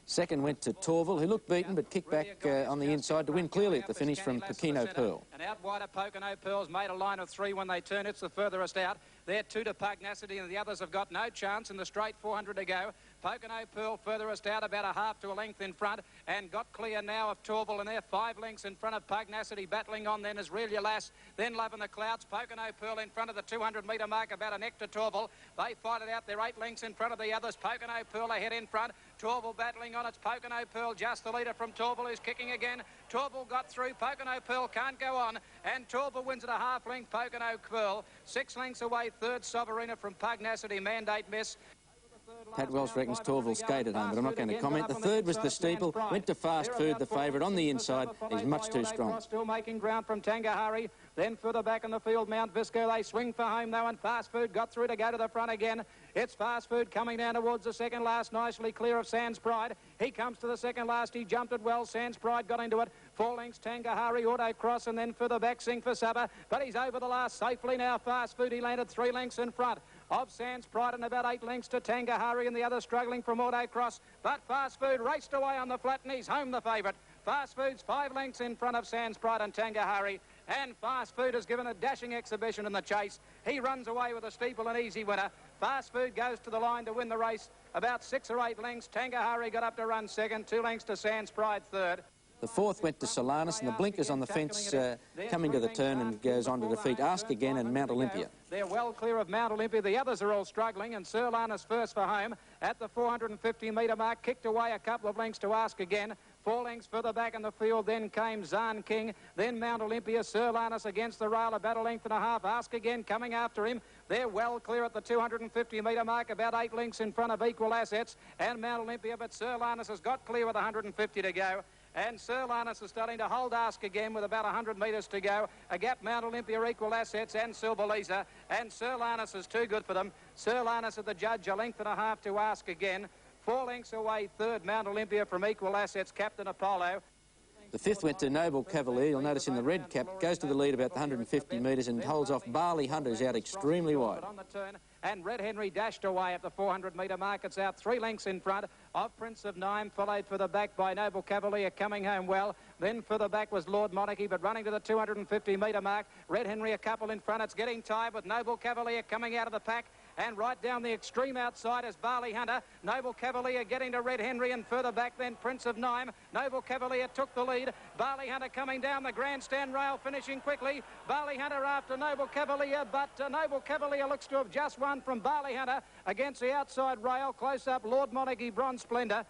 Second went to Torvill, who looked beaten but kicked back on the inside to win clearly at the finish from Pocono Pearl. And out wider, Pocono Pearl's made a line of 3 when they turn. It's the furthest out. They're 2 to Pugnacity, and the others have got no chance in the straight 400 to go. Pocono Pearl furthest out, about a half to a length in front, and got clear now of Torvill, and they're 5 lengths in front of Pugnacity. Battling on then is Regal Zest, then Love in the Clouds. Pocono Pearl in front of the 200-metre mark, about a neck to Torvill. They fight it out. They're 8 lengths in front of the others. Pocono Pearl ahead in front. Torvill battling on. It's Pocono Pearl, just the leader from Torvill, who's kicking again. Torvill got through. Pocono Pearl can't go on, and Torvill wins at a half length. Pocono Pearl 6 lengths away. Third, Sovereigna from Pugnacity. Mandate miss. Pat Welsh reckons Torvill skated home, but I'm not going to comment. The third was the steeple, went to Fast Food, the favourite, on the inside. He's much too strong. Still making ground from Tangahari. Then further back in the field, Mount Visco. They swing for home, though, and Fast Food got through to go to the front again. It's Fast Food coming down towards the second last, nicely clear of Sans Pride. He comes to the second last. He jumped it well. Sans Pride got into it. 4 lengths, Tangahari, Auto Cross, and then further back, Sing for Supper. But he's over the last safely now. Fast Food, he landed 3 lengths in front of Sans Pride, and about 8 lengths to Tangahari, and the other struggling from Auto Cross. But Fast Food raced away on the flat, and he's home the favourite. Fast Food's 5 lengths in front of Sans Pride and Tangahari, and Fast Food has given a dashing exhibition in the chase. He runs away with a steeple, an easy winner. Fast Food goes to the line to win the race, about 6 or 8 lengths. Tangahari got up to run second, 2 lengths to Sans Pride third. The fourth went to Llanis, and the blinkers on the fence coming to the turn, and goes on to defeat Ask Again and Mount Olympia. They're well clear of Mount Olympia. The others are all struggling, and Sir Llanis first for home at the 450-metre mark, kicked away a couple of lengths to Ask Again. 4 lengths further back in the field, then came Zan King, then Mount Olympia. Sir Llanis against the rail, about a length and a half. Ask Again coming after him. They're well clear at the 250-metre mark, about 8 lengths in front of Equal Assets and Mount Olympia, but Sir Llanis has got clear with 150 to go. And Sir Llanis is starting to hold Ask Again with about 100 metres to go. A gap, Mount Olympia, Equal Assets and Silver Lisa. And Sir Llanis is too good for them. Sir Llanis at the judge, a length and a half to Ask Again. 4 lengths away, third, Mount Olympia from Equal Assets, Captain Apollo. The fifth went to Noble Cavalier. You'll notice in the red cap, goes to the lead about the 150 metres and holds off Barley Hunter, who's out extremely wide. On the turn, and Red Henry dashed away at the 400-metre mark. It's out 3 lengths in front of Prince of Nime, followed for the back by Noble Cavalier, coming home well. Then for the back was Lord Monarchy, but running to the 250-metre mark. Red Henry a couple in front. It's getting tired with Noble Cavalier coming out of the pack. And right down the extreme outside is Barley Hunter. Noble Cavalier getting to Red Henry, and further back then Prince of Nime. Noble Cavalier took the lead. Barley Hunter coming down the grandstand rail, finishing quickly. Barley Hunter after Noble Cavalier, but Noble Cavalier looks to have just won from Barley Hunter against the outside rail. Close up, Lord Monarchy, Bronze Splendour.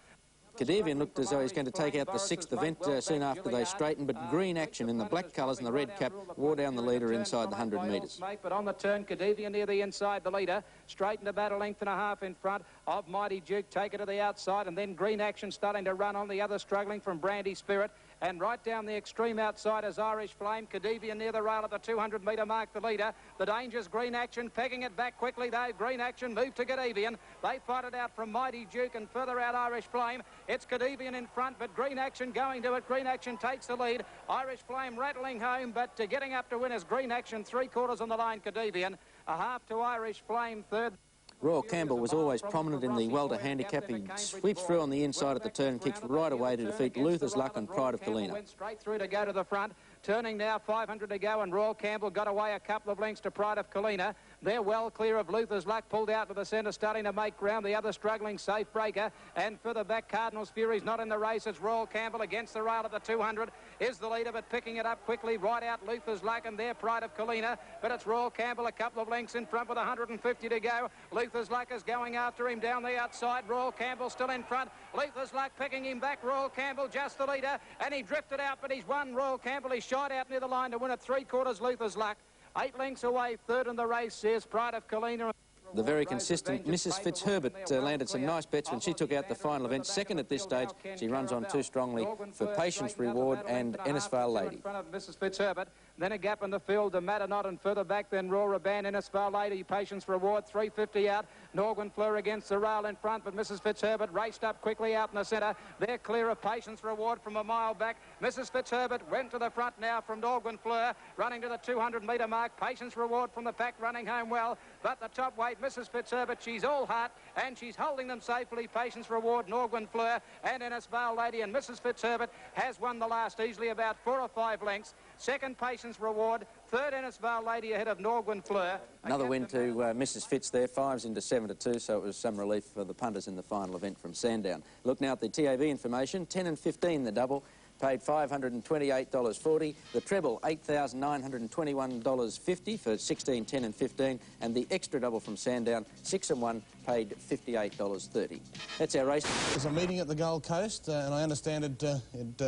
Cadavian looked as though he's going to take out the 6th event soon after they straightened, but Green Action in the black colours and the red cap wore down the leader inside the 100 metres. But on the turn, Cadavian near the inside, the leader, straightened about a length and a half in front of Mighty Duke, take it to the outside, and then Green Action starting to run on, the other struggling from Brandy Spirit. And right down the extreme outside is Irish Flame. Cadavian near the rail at the 200-metre mark, the leader. The danger's Green Action, pegging it back quickly, though. Green Action moved to Cadavian. They fight it out from Mighty Duke, and further out Irish Flame. It's Cadavian in front, but Green Action going to it. Green Action takes the lead. Irish Flame rattling home, but getting up to win is Green Action. 3/4 on the line, Cadavian. A half to Irish Flame, third. Royal Campbell was always prominent in the welter handicap. He sweeps through on the inside at the turn, kicks right away to defeat Luther's Luck and Pride of Kalina. Went straight through to go to the front. Turning now, 500 to go, and Royal Campbell got away a couple of lengths to Pride of Kalina. They're well clear of Luther's Luck, pulled out to the centre, starting to make ground. The other struggling, Safe Breaker. And further back, Cardinal's Fury's not in the race. It's Royal Campbell against the rail at the 200. Is the leader, but picking it up quickly. Right out Luther's Luck, and their Pride of Kalina. But it's Royal Campbell a couple of lengths in front with 150 to go. Luther's Luck is going after him down the outside. Royal Campbell still in front. Luther's Luck picking him back. Royal Campbell just the leader, and he drifted out, but he's won. Royal Campbell, he's shot out near the line to win at 3/4 Luther's Luck. 8 lengths away, third in the race is Pride of Kalina. The very consistent Mrs. Fitzherbert landed some nice bets when she took out the final event. Second at this stage, she runs on too strongly for Patience Reward and Ennisvale Lady. In front of Mrs. Fitzherbert. Then a gap in the field to Madanot, and further back then Rora Band, Ennisvale Lady, Patience Reward, 350 out. Norguen Fleur against the rail in front, but Mrs. Fitzherbert raced up quickly out in the centre. They're clear of Patience Reward from a mile back. Mrs. Fitzherbert went to the front now from Norguen Fleur, running to the 200-metre mark. Patience Reward from the pack running home well, but the top weight, Mrs. Fitzherbert, she's all heart, and she's holding them safely. Patience Reward, Norguen Fleur, and Ennisvale Lady, and Mrs. Fitzherbert has won the last easily, about 4 or 5 lengths. Second, Patience Reward. Third, Ennisvale Lady ahead of Norgwin Fleur. Another win to Mrs. Fitz there, 5s into 7-2, so it was some relief for the punters in the final event from Sandown. Look now at the TAB information, 10 and 15 the double, paid $528.40. The treble, $8,921.50 for 16, 10 and 15. And the extra double from Sandown, 6 and 1, paid $58.30. That's our race. There's a meeting at the Gold Coast, and I understand it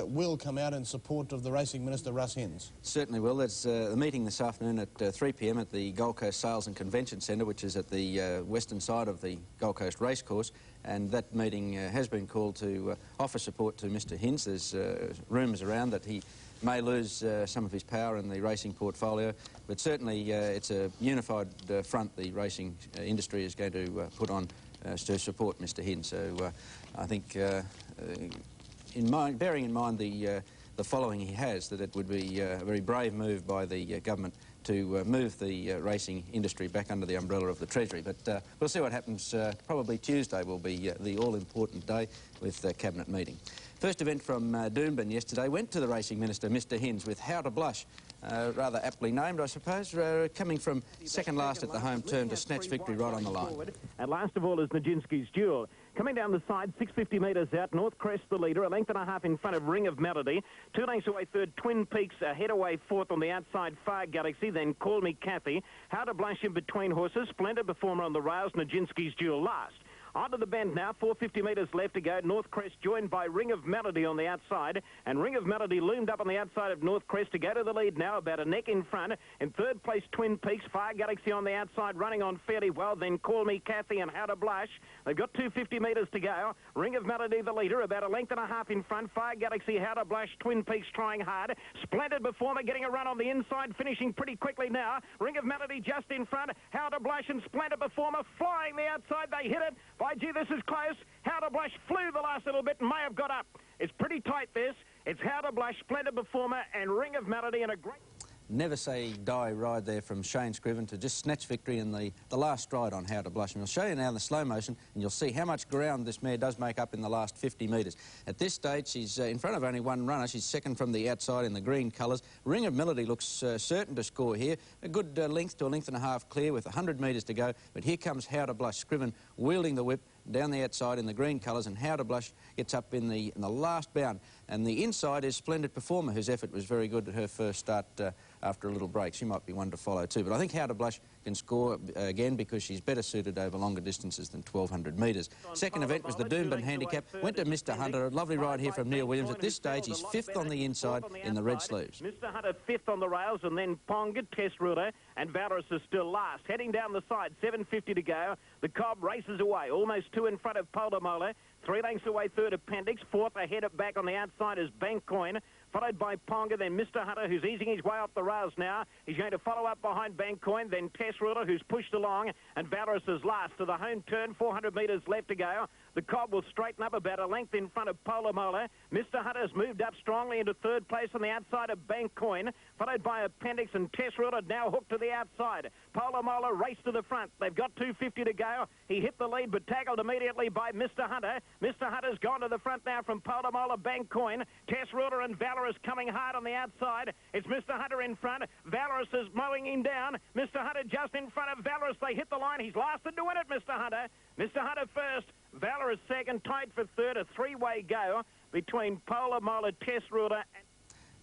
will come out in support of the Racing Minister, Russ Hinds. Certainly will. There's a meeting this afternoon at 3 p.m. at the Gold Coast Sales and Convention Centre, which is at the western side of the Gold Coast Racecourse. And that meeting has been called to offer support to Mr. Hinds. There's rumours around that he may lose some of his power in the racing portfolio, but certainly it's a unified front the racing industry is going to put on to support Mr. Hinds. So I think, bearing in mind the following he has, that it would be a very brave move by the government to move the racing industry back under the umbrella of the Treasury. But we'll see what happens. Probably Tuesday will be the all-important day with the Cabinet meeting. First event from Doomben yesterday went to the Racing Minister, Mr. Hinds, with How to Blush, rather aptly named, I suppose, coming from second last at the home turn to snatch victory right on the line. And last of all is Nijinsky's Duel. Coming down the side, 650 metres out, North Crest the leader, a length and a half in front of Ring of Melody. 2 lengths away third, Twin Peaks, ahead away fourth on the outside, Far Galaxy, then Call Me Kathy. How to Blush in between horses, splendid performer on the rails, Nijinsky's Duel last. Onto the bend now, 450 metres left to go. North Crest joined by Ring of Melody on the outside, and Ring of Melody loomed up on the outside of North Crest to go to the lead now, about a neck in front. In third place, Twin Peaks, Far Galaxy on the outside, running on fairly well. Then Call Me Kathy and How to Blush. They've got 250 metres to go. Ring of Melody the leader, about a length and a half in front. Far Galaxy, How to Blush, Twin Peaks trying hard. Splendid performer getting a run on the inside, finishing pretty quickly now. Ring of Melody just in front. How to Blush and Splendid performer flying the outside. They hit it. By gee, this is close. How to Blush flew the last little bit and may have got up. It's pretty tight, this. It's How to Blush, Splendid performer, and Ring of Melody, and a great... Never Say Die ride there from Shane Scriven to just snatch victory in the last stride on How to Blush. And we'll show you now in the slow motion, and you'll see how much ground this mare does make up in the last 50 metres. At this stage, she's in front of only one runner. She's second from the outside in the green colours. Ring of Melody looks certain to score here. A good length to a length and a half clear with 100 metres to go. But here comes How to Blush. Scriven wielding the whip down the outside in the green colours, and How to Blush gets up in the last bound. And the inside is Splendid Performer, whose effort was very good at her first start after a little break. She might be one to follow too. But I think How to Blush can score again because she's better suited over longer distances than 1,200 metres. Second event was the Doomben Handicap. Went to Mr. Hunter. A lovely ride here from Neil Williams. At this stage, he's 5th on the inside in the red sleeves. Mr. Hunter 5th on the rails, and then Ponga, Test Ruler, and Valorous is still last. Heading down the side, 750 to go. The Cob races away, almost 2 in front of Polar Mola. 3 lengths away, third Appendix. 4th ahead of back on the outside is Bank Coin, followed by Ponga, then Mr. Hunter, who's easing his way up the rails now. He's going to follow up behind Bank Coin, then Test Ruler, who's pushed along, and Valorous is last. To the home turn, 400 metres left to go. The Cob will straighten up about a length in front of Polar Mola. Mr. Hunter's moved up strongly into third place on the outside of Bank Coin, followed by Appendix, and Test Ruler now hooked to the outside. Polar Mola race to the front. They've got 250 to go. He hit the lead but tackled immediately by Mr. Hunter. Mr. Hunter's gone to the front now from Polar Mola, Bank Coin. Test Ruler and Valorous coming hard on the outside. It's Mr. Hunter in front. Valorous is mowing him down. Mr. Hunter just in front of Valorous. They hit the line. He's last to do it, Mr. Hunter. Mr. Hunter first. Valorous second. Tied for third. A 3-way go between Polar Mola, Test Ruler, and...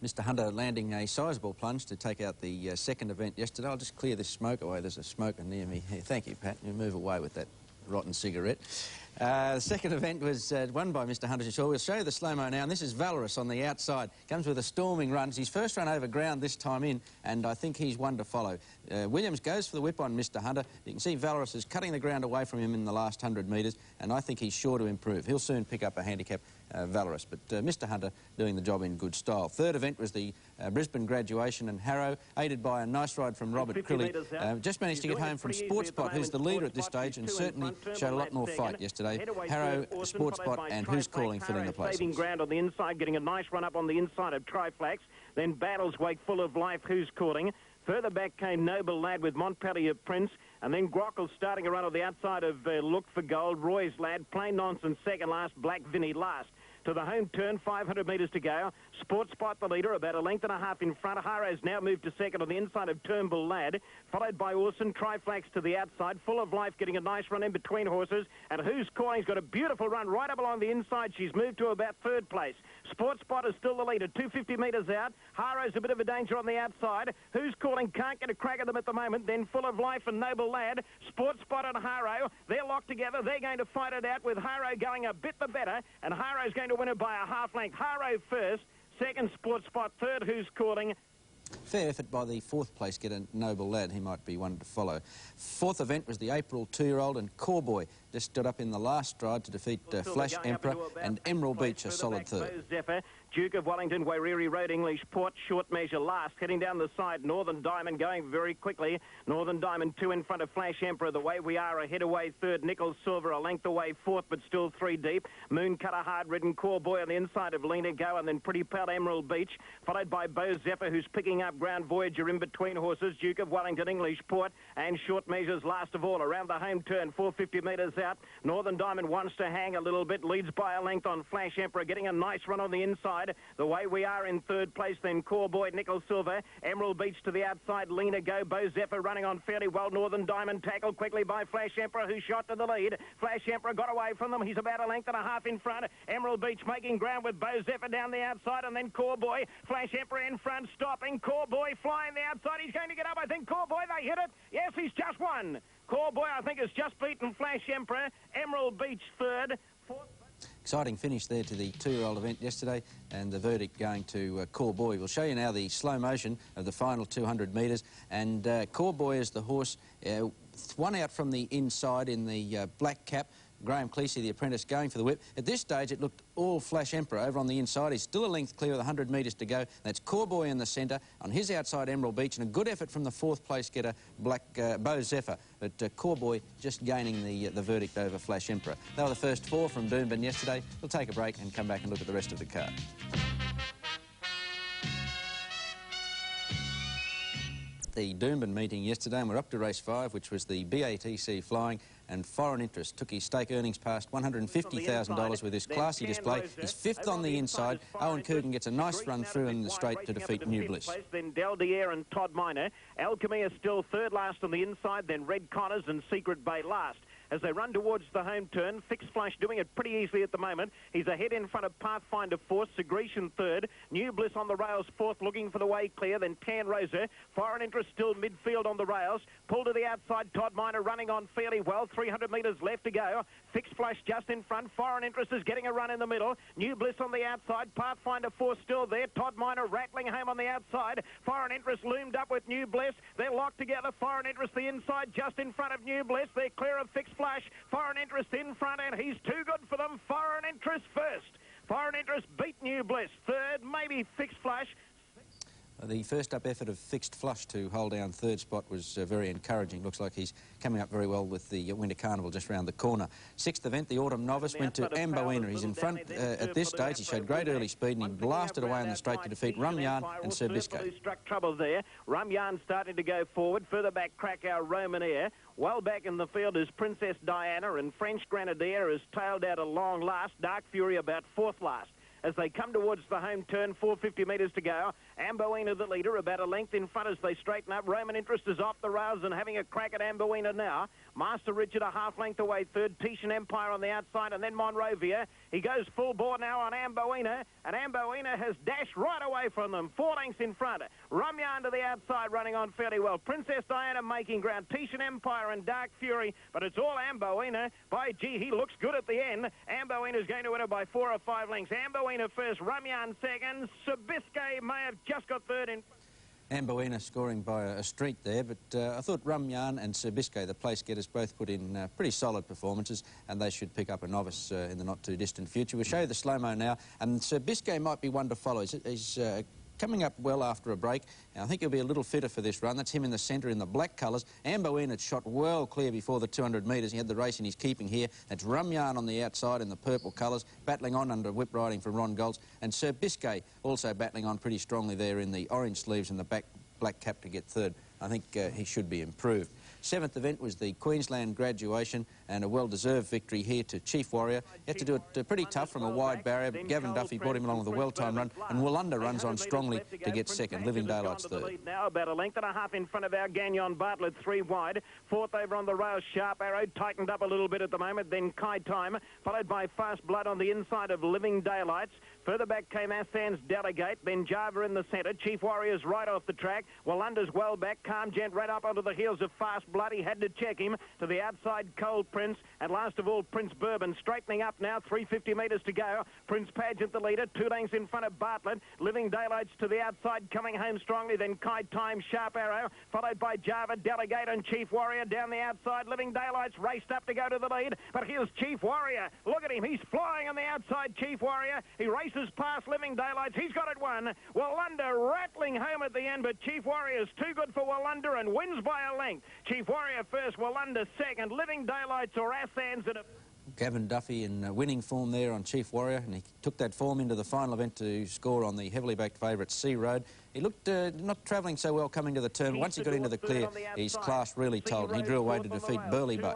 Mr. Hunter landing a sizable plunge to take out the second event yesterday. I'll just clear this smoke away. There's a smoker near me here. Thank you, Pat. You move away with that rotten cigarette. The second event was won by Mr. Hunter. We'll show you the slow-mo now, and this is Valorous on the outside. Comes with a storming run. It's his first run over ground this time in, and I think he's one to follow. Williams goes for the whip on Mr. Hunter. You can see Valorous is cutting the ground away from him in the last 100 metres, and I think he's sure to improve. He'll soon pick up a handicap, Valorous, but Mr. Hunter doing the job in good style. Third event was the Brisbane Graduation, and Haro, aided by a nice ride from Robert Crilly, just managed to get home from Sports Spot, who's the leader at this stage, and certainly showed a lot more fight yesterday. Haro, Sports Spot, and Who's Calling filling the place. Saving ground on the inside, getting a nice run up on the inside of Triflax. Then Battles Wake, Full of Life, Who's Calling. Further back came Noble Lad with Montpellier Prince, and then Grockle starting a run on the outside of Look for Gold. Roy's Lad, Plain Nonsense second last, Black Vinny last. to the home turn, 500 metres to go. Sport Spot the leader, about a length and a half in front. Haro's now moved to second on the inside of Turnbull Lad, followed by Orson. Triflax to the outside, Full of Life getting a nice run in between horses. And Who's Calling's got a beautiful run right up along the inside. She's moved to about third place. Sport Spot is still the leader, 250 metres out. Haro's a bit of a danger on the outside. Who's Calling can't get a crack at them at the moment. Then Full of Life and Noble Lad. Sport Spot and Haro, they're locked together. They're going to fight it out with Haro going a bit the better. And Haro's going to win it by a half length. Haro first, second Sport Spot, third Who's Calling. Fair effort by the fourth place getter, Noble Lad. He might be one to follow. Fourth event was the April 2-year-old, and Cor Boy just stood up in the last stride to defeat Flash Emperor, and Emerald Beach a solid third. Duke of Wellington, Wairiri Road, English Port, short measure last. Heading down the side, Northern Diamond going very quickly. Northern Diamond 2 in front of Flash Emperor. The Way We Are ahead away third. Nickel Silver a length away fourth, but still 3 deep. Moon Cutter hard ridden. Cor Boy on the inside of Lena Go, and then Pretty Pal Emerald Beach, followed by Beau Zephyr, who's picking up ground. Voyager in between horses. Duke of Wellington, English Port, and short measures last of all. Around the home turn, 450 metres out. Northern Diamond wants to hang a little bit, leads by a length on Flash Emperor, getting a nice run on the inside. The Way We Are in third place, then Cor Boy, Nickel Silver, Emerald Beach to the outside, Lena Go, Beau Zephyr running on fairly well. Northern Diamond tackled quickly by Flash Emperor, who shot to the lead. Flash Emperor got away from them. He's about a length and a half in front. Emerald Beach making ground with Beau Zephyr down the outside, and then Cor Boy. Flash Emperor in front, stopping. Cor Boy flying the outside. He's going to get up. I think Cor Boy, they hit it. Yes, he's just won. Cor Boy, I think, has just beaten Flash Emperor. Emerald Beach third. Fourth. Exciting finish there to the 2-year-old event yesterday, and the verdict going to Cor Boy. We'll show you now the slow motion of the final 200 metres, and Cor Boy is the horse, one out from the inside in the black cap. Graham Cleese, the apprentice, going for the whip. At this stage, it looked all Flash Emperor over on the inside. He's still a length clear with 100 metres to go. That's Cor Boy in the centre. On his outside, Emerald Beach, and a good effort from the fourth place getter, Beau Zephyr. But Cor Boy just gaining the verdict over Flash Emperor. They were the first 4 from Doomben yesterday. We'll take a break and come back and look at the rest of the card. The Doomben meeting yesterday, and we're up to race 5, which was the BATC Flying, and Foreign Interest took his stake earnings past $150,000 with this classy display. He's fifth on the inside. Owen Coogan gets a nice run through in the straight to defeat New Bliss. Then Del Dier and Todd Minor. Alchemy is still third last on the inside, then Red Connors and Secret Bay last. As they run towards the home turn, Fixed Flash doing it pretty easily at the moment. He's ahead in front of Pathfinder fourth, Segretion third, New Bliss on the rails fourth, looking for the way clear, then Tan Rosa. Foreign Interest still midfield on the rails. Pulled to the outside, Todd Minor running on fairly well, 300 metres left to go. Fixed Flash just in front, Foreign Interest is getting a run in the middle. New Bliss on the outside, Pathfinder fourth still there, Todd Minor rattling home on the outside. Foreign Interest loomed up with New Bliss. They're locked together, Foreign Interest the inside just in front of New Bliss. They're clear of Fixed Flash. Foreign Interest in front, and he's too good for them. Foreign Interest first. Foreign Interest beat New Bliss. Third, maybe Fixed Flash. The first up effort of Fixed Flush to hold down third spot was very encouraging. Looks like he's coming up very well with the Winter Carnival just round the corner. Sixth event, the Autumn Novice, went to Amboina. He's in front at this stage. He showed great early speed, and he blasted away on the straight to defeat Rumyan and Sir Biscay. Struck trouble there. Rumyan starting to go forward. Further back, Krakow Roman Air. Well back in the field is Princess Diana, and French Grenadier is tailed out a long last. Dark Fury about fourth last. As they come towards the home turn, 450 metres to go. Amboina the leader, about a length in front as they straighten up. Roman Interest is off the rails and having a crack at Amboina now. Master Richard a half length away third. Titian Empire on the outside, and then Monrovia. He goes full bore now on Amboina, and Amboina has dashed right away from them. 4 lengths in front. Rumyan to the outside running on fairly well. Princess Diana making ground. Titian Empire and Dark Fury, but it's all Amboina. By gee, he looks good at the end. Amboina's going to win it by 4 or 5 lengths. Amboina first, Rumyan second. Sabiscay may have just got third in. Amboina scoring by a street there, but I thought Rumyan and Sir Biscay, the place getters, both put in pretty solid performances, and they should pick up a novice in the not-too-distant future. We'll show you the slow-mo now, and Sir Biscay might be one to follow. He's coming up well after a break, and I think he'll be a little fitter for this run. That's him in the centre in the black colours. Amboina had shot well clear before the 200 metres. He had the race in his keeping here. That's Rumyan on the outside in the purple colours, battling on under whip riding from Ron Goltz, and Sir Biscay also battling on pretty strongly there in the orange sleeves and the black cap to get third. I think he should be improved. Seventh event was the Queensland graduation, and a well-deserved victory here to Chief Warrior. He had to do it pretty tough from a wide barrier, but Gavin Duffy brought him along with a well-timed run, and Glomunda runs on strongly to get second. Living Daylight's third. Now about a length and a half in front of our Gagnon Bartlett, 3 wide. Fourth over on the rail, Sharp Arrow, tightened up a little bit at the moment. Then Kai Time, followed by Fast Blood on the inside of Living Daylights. Further back came Assan's Delegate, then Java in the centre. Chief Warrior's right off the track. Glommunda's well back. Calm Gent right up onto the heels of Fast Blood. He had to check him. To the outside, Cold Prince. And last of all, Prince Bourbon. Straightening up now, 350 metres to go. Prince Pageant the leader, 2 lengths in front of Bartlett. Living Daylights to the outside, coming home strongly. Then Kai Time, Sharp Arrow, followed by Java, Delegate and Chief Warrior down the outside. Living Daylights raced up to go to the lead. But here's Chief Warrior. Look at him. He's flying on the outside, Chief Warrior. He races past Living Daylights. He's got it won. Glomunda rattling home at the end, but Chief Warrior's too good for Glomunda and wins by a length. Chief Warrior first, Glomunda second. Living Daylights or Assan's in a... Gavin Duffy in winning form there on Chief Warrior, and he took that form into the final event to score on the heavily backed favourite Sea Road. He looked not travelling so well coming to the turn. Once he got into the clear, his class really told, and he drew away to defeat Burley Bay.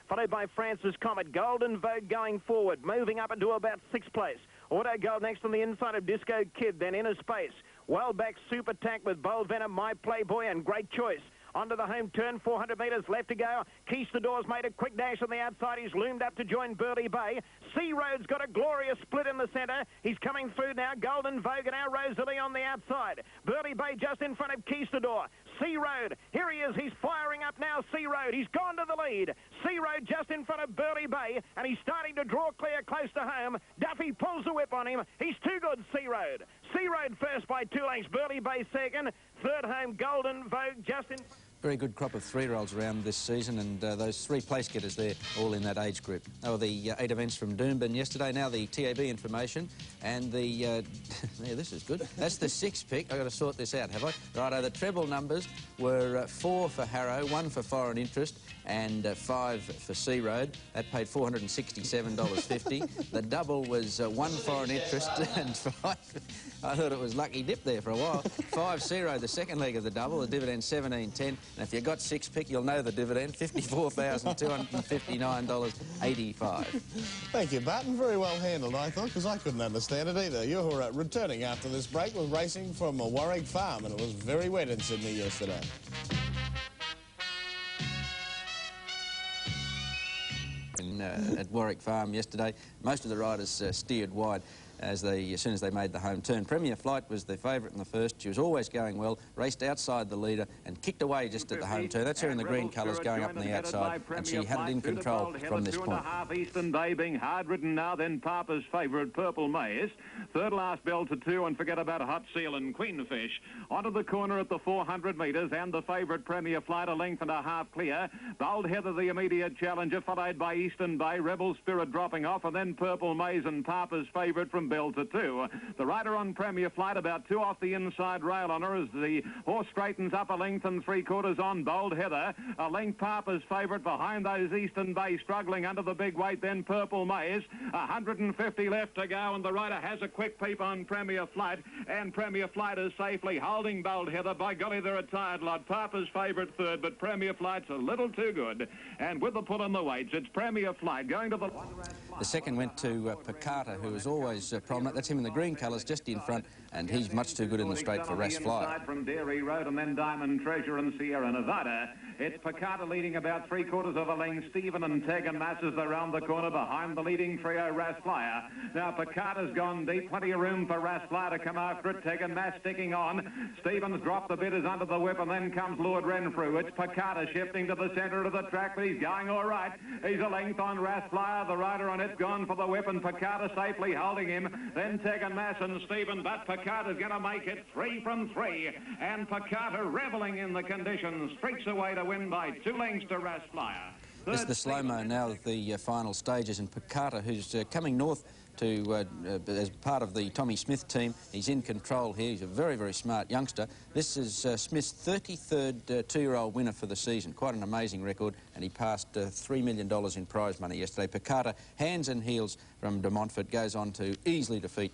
Followed by Francis Comet. Golden Vogue going forward, moving up into about 6th place. Auto Gold next on the inside of Disco Kid, then Inner Space. Well back Super Tank with Bold Venom, My Playboy and Great Choice. Onto the home turn, 400 metres left to go. Keistador's made a quick dash on the outside. He's loomed up to join Burley Bay. Sea Road's got a glorious split in the centre. He's coming through now. Golden Vogue and our Rosalie on the outside. Burley Bay just in front of Keistador. Sea Road, here he is. He's firing up now, Sea Road. He's gone to the lead. Sea Road just in front of Burley Bay, and he's starting to draw clear close to home. Duffy pulls the whip on him. He's too good, Sea Road. Sea Road first by 2 lengths. Burley Bay second. Third home, Golden Vogue just in... Very good crop of 3-year-olds around this season, and those 3 place getters there, all in that age group. Oh, the 8 events from Doomben yesterday. Now the TAB information, and the... yeah, this is good. That's the 6th pick. I've got to sort this out, have I? Righto, the treble numbers were 4 for Haro, 1 for Foreign Interest, and 5 for Sea Road. That paid $467.50. The double was 1 Foreign Interest and 5... I thought it was lucky dip there for a while. 5 Sea Road, the second leg of the double, the dividend $17.10. And if you got 6 pick, you'll know the dividend, $54,259.85. Thank you, Barton. Very well handled, I thought, because I couldn't understand it either. You're returning after this break with racing from Warwick Farm, and it was very wet in Sydney yesterday. At Warwick Farm yesterday, most of the riders steered wide as soon as they made the home turn. Premier Flight was the favourite in the first. She was always going well, raced outside the leader and kicked away just at the home turn. That's her in the green colours going up on the outside, and she had it in control from this point. Eastern Bay being hard-ridden now, then Papa's favourite, Purple Maze. Third last bell to 2, and forget about Hot Seal and Queenfish. Onto the corner at the 400 metres, and the favourite Premier Flight a length and a half clear. Bold Heather the immediate challenger, followed by Eastern Bay, Rebel Spirit dropping off, and then Purple Maze and Papa's favourite from bell to 2. The rider on Premier Flight about 2 off the inside rail on her as the horse straightens up a length and 3/4 on Bold Heather. A length Papa's favourite behind those Eastern Bay struggling under the big weight, then Purple Maze. 150 left to go, and the rider has a quick peep on Premier Flight, and Premier Flight is safely holding Bold Heather. By golly, the retired lot. Papa's favourite third, but Premier Flight's a little too good. And with the pull in the weights, it's Premier Flight going to the... The second went to Picata, who is always prominent. That's him in the green colours just in front, and he's much too good in the straight for Ras Flyer. From Dairy Road and then Diamond Treasure and Sierra Nevada. It's Picata leading about 3/4 of a length. Stephen and Tegan Masses around the corner behind the leading trio, Ras Flyer. Now Picata's gone deep, plenty of room for Ras Flyer to come after it. Tegan Mass sticking on. Stevens dropped the bitters under the whip, and then comes Lord Renfrew. It's Picata shifting to the centre of the track, but he's going all right. He's a length on Ras Flyer. The rider on it's gone for the whip, and Picata safely holding him. Then Tegan Mass and Stephen, but Picata's going to make it 3 from 3. And Picata, revelling in the conditions, streaks away to win by 2 lengths to Ras Flyer. This is the slow-mo now of the final stages, and Picata, who's coming north to as part of the Tommy Smith team. He's in control here. He's a very, very smart youngster. This is Smith's 33rd 2-year-old winner for the season. Quite an amazing record, and he passed $3 million in prize money yesterday. Picata, hands and heels from De Montfort, goes on to easily defeat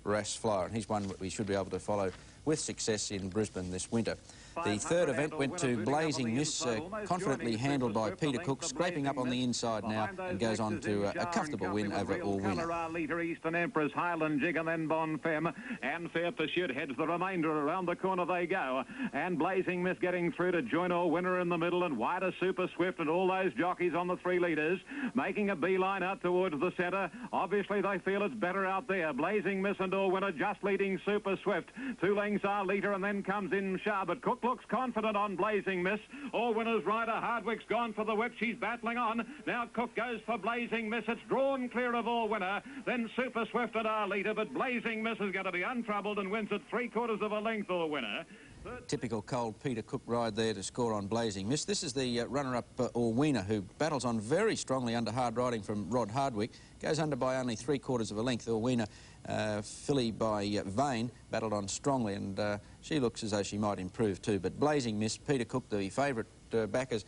Ras Flyer, and he's one that we should be able to follow with success in Brisbane this winter. The third event went to Blazing Miss, confidently handled by Peter Cook, scraping up on the inside now and goes on to a comfortable win over All Winner. Leader Eastern Empress, Highland Jig and then Bon Femme, and Fair Pursuit heads the remainder. Around the corner they go, and Blazing Miss getting through to join All Winner in the middle, and wider Super Swift and all those jockeys on the 3 leaders making a beeline out towards the centre. Obviously they feel it's better out there. Blazing Miss and All Winner just leading Super Swift. 2 lengths are leader, and then comes in Shah, but Cook looks confident on Blazing Miss. All Winner's rider Hardwick's gone for the whip. She's battling on. Now Cook goes for Blazing Miss. It's drawn clear of All Winner. Then Super Swift and our leader, but Blazing Miss is going to be untroubled and wins at 3/4 of a length, All Winner. Typical cold Peter Cook ride there to score on Blazing Miss. This is the runner-up All Winner, who battles on very strongly under hard riding from Rod Hardwick. Goes under by only 3/4 of a length. All Winner, filly by Vane, battled on strongly, and she looks as though she might improve too. But Blazing Miss, Peter Cook, the favourite backers,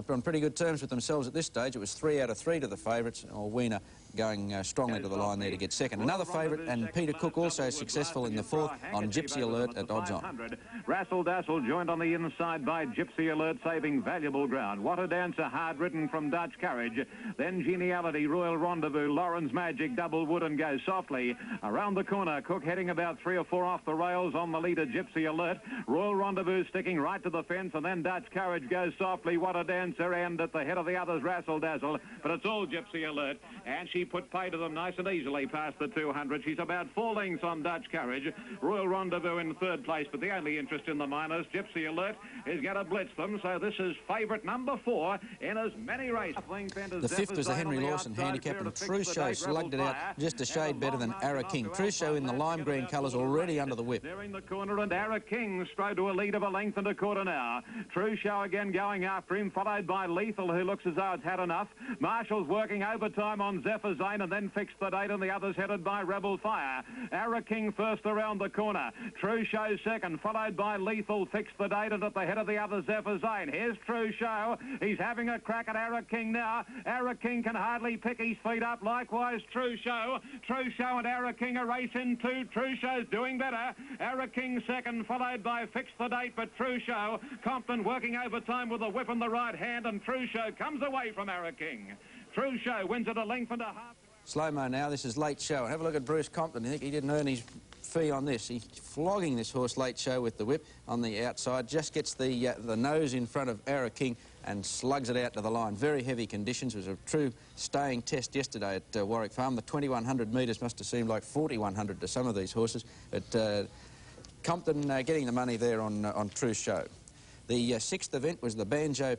on pretty good terms with themselves at this stage. It was 3 out of 3 to the favourites. All Winner going strongly to the line there to get second. Another favourite, and Peter Cook also successful in the 4th on Gypsy Alert at odds on. Rassle Dassle joined on the inside by Gypsy Alert, saving valuable ground. What a Dancer, hard ridden from Dutch Courage. Then Geniality, Royal Rendezvous, Lauren's Magic, Double Wood and Go Softly. Around the corner, Cook heading about 3 or 4 off the rails on the leader, Gypsy Alert. Royal Rendezvous sticking right to the fence, and then Dutch Courage goes softly. What a Dancer, and at the head of the others, Rassle Dassle. But it's all Gypsy Alert, and she put pay to them nice and easily past the 200. She's about 4 lengths on Dutch Courage. Royal Rendezvous in 3rd place, but the only interest in the minors, Gypsy Alert, is going to blitz them. So this is favourite number 4 in as many races. The 5th was the Henry Lawson Handicap, and True Show slugged it out just a shade better than Ara King. True Show in the lime green colours already under the whip. They're in the corner, and Ara King strode to a lead of a length and a quarter now. True Show again going after him, followed by Lethal, who looks as though it's had enough. Marshall's working overtime on Zephyr Zane, and then fixed the date, and the others headed by Rebel Fire. Ara King first around the corner. True Show second, followed by Lethal, fixed the date, and at the head of the others, Zephyr Zane. Here's True Show. He's having a crack at Ara King now. Ara King can hardly pick his feet up. Likewise, True Show. True Show and Ara King are racing too. True Show's doing better. Ara King second, followed by Fix the Date, but True Show. Compton working overtime with a whip in the right hand, and True Show comes away from Ara King. True Show wins at a length and a half. Slow-mo now, this is Late Show. And have a look at Bruce Compton. I think he didn't earn his fee on this. He's flogging this horse Late Show with the whip on the outside. Just gets the nose in front of Ara King and slugs it out to the line. Very heavy conditions. It was a true staying test yesterday at Warwick Farm. The 2,100 metres must have seemed like 4,100 to some of these horses. But Compton getting the money there on True Show. The 6th event was the Banjo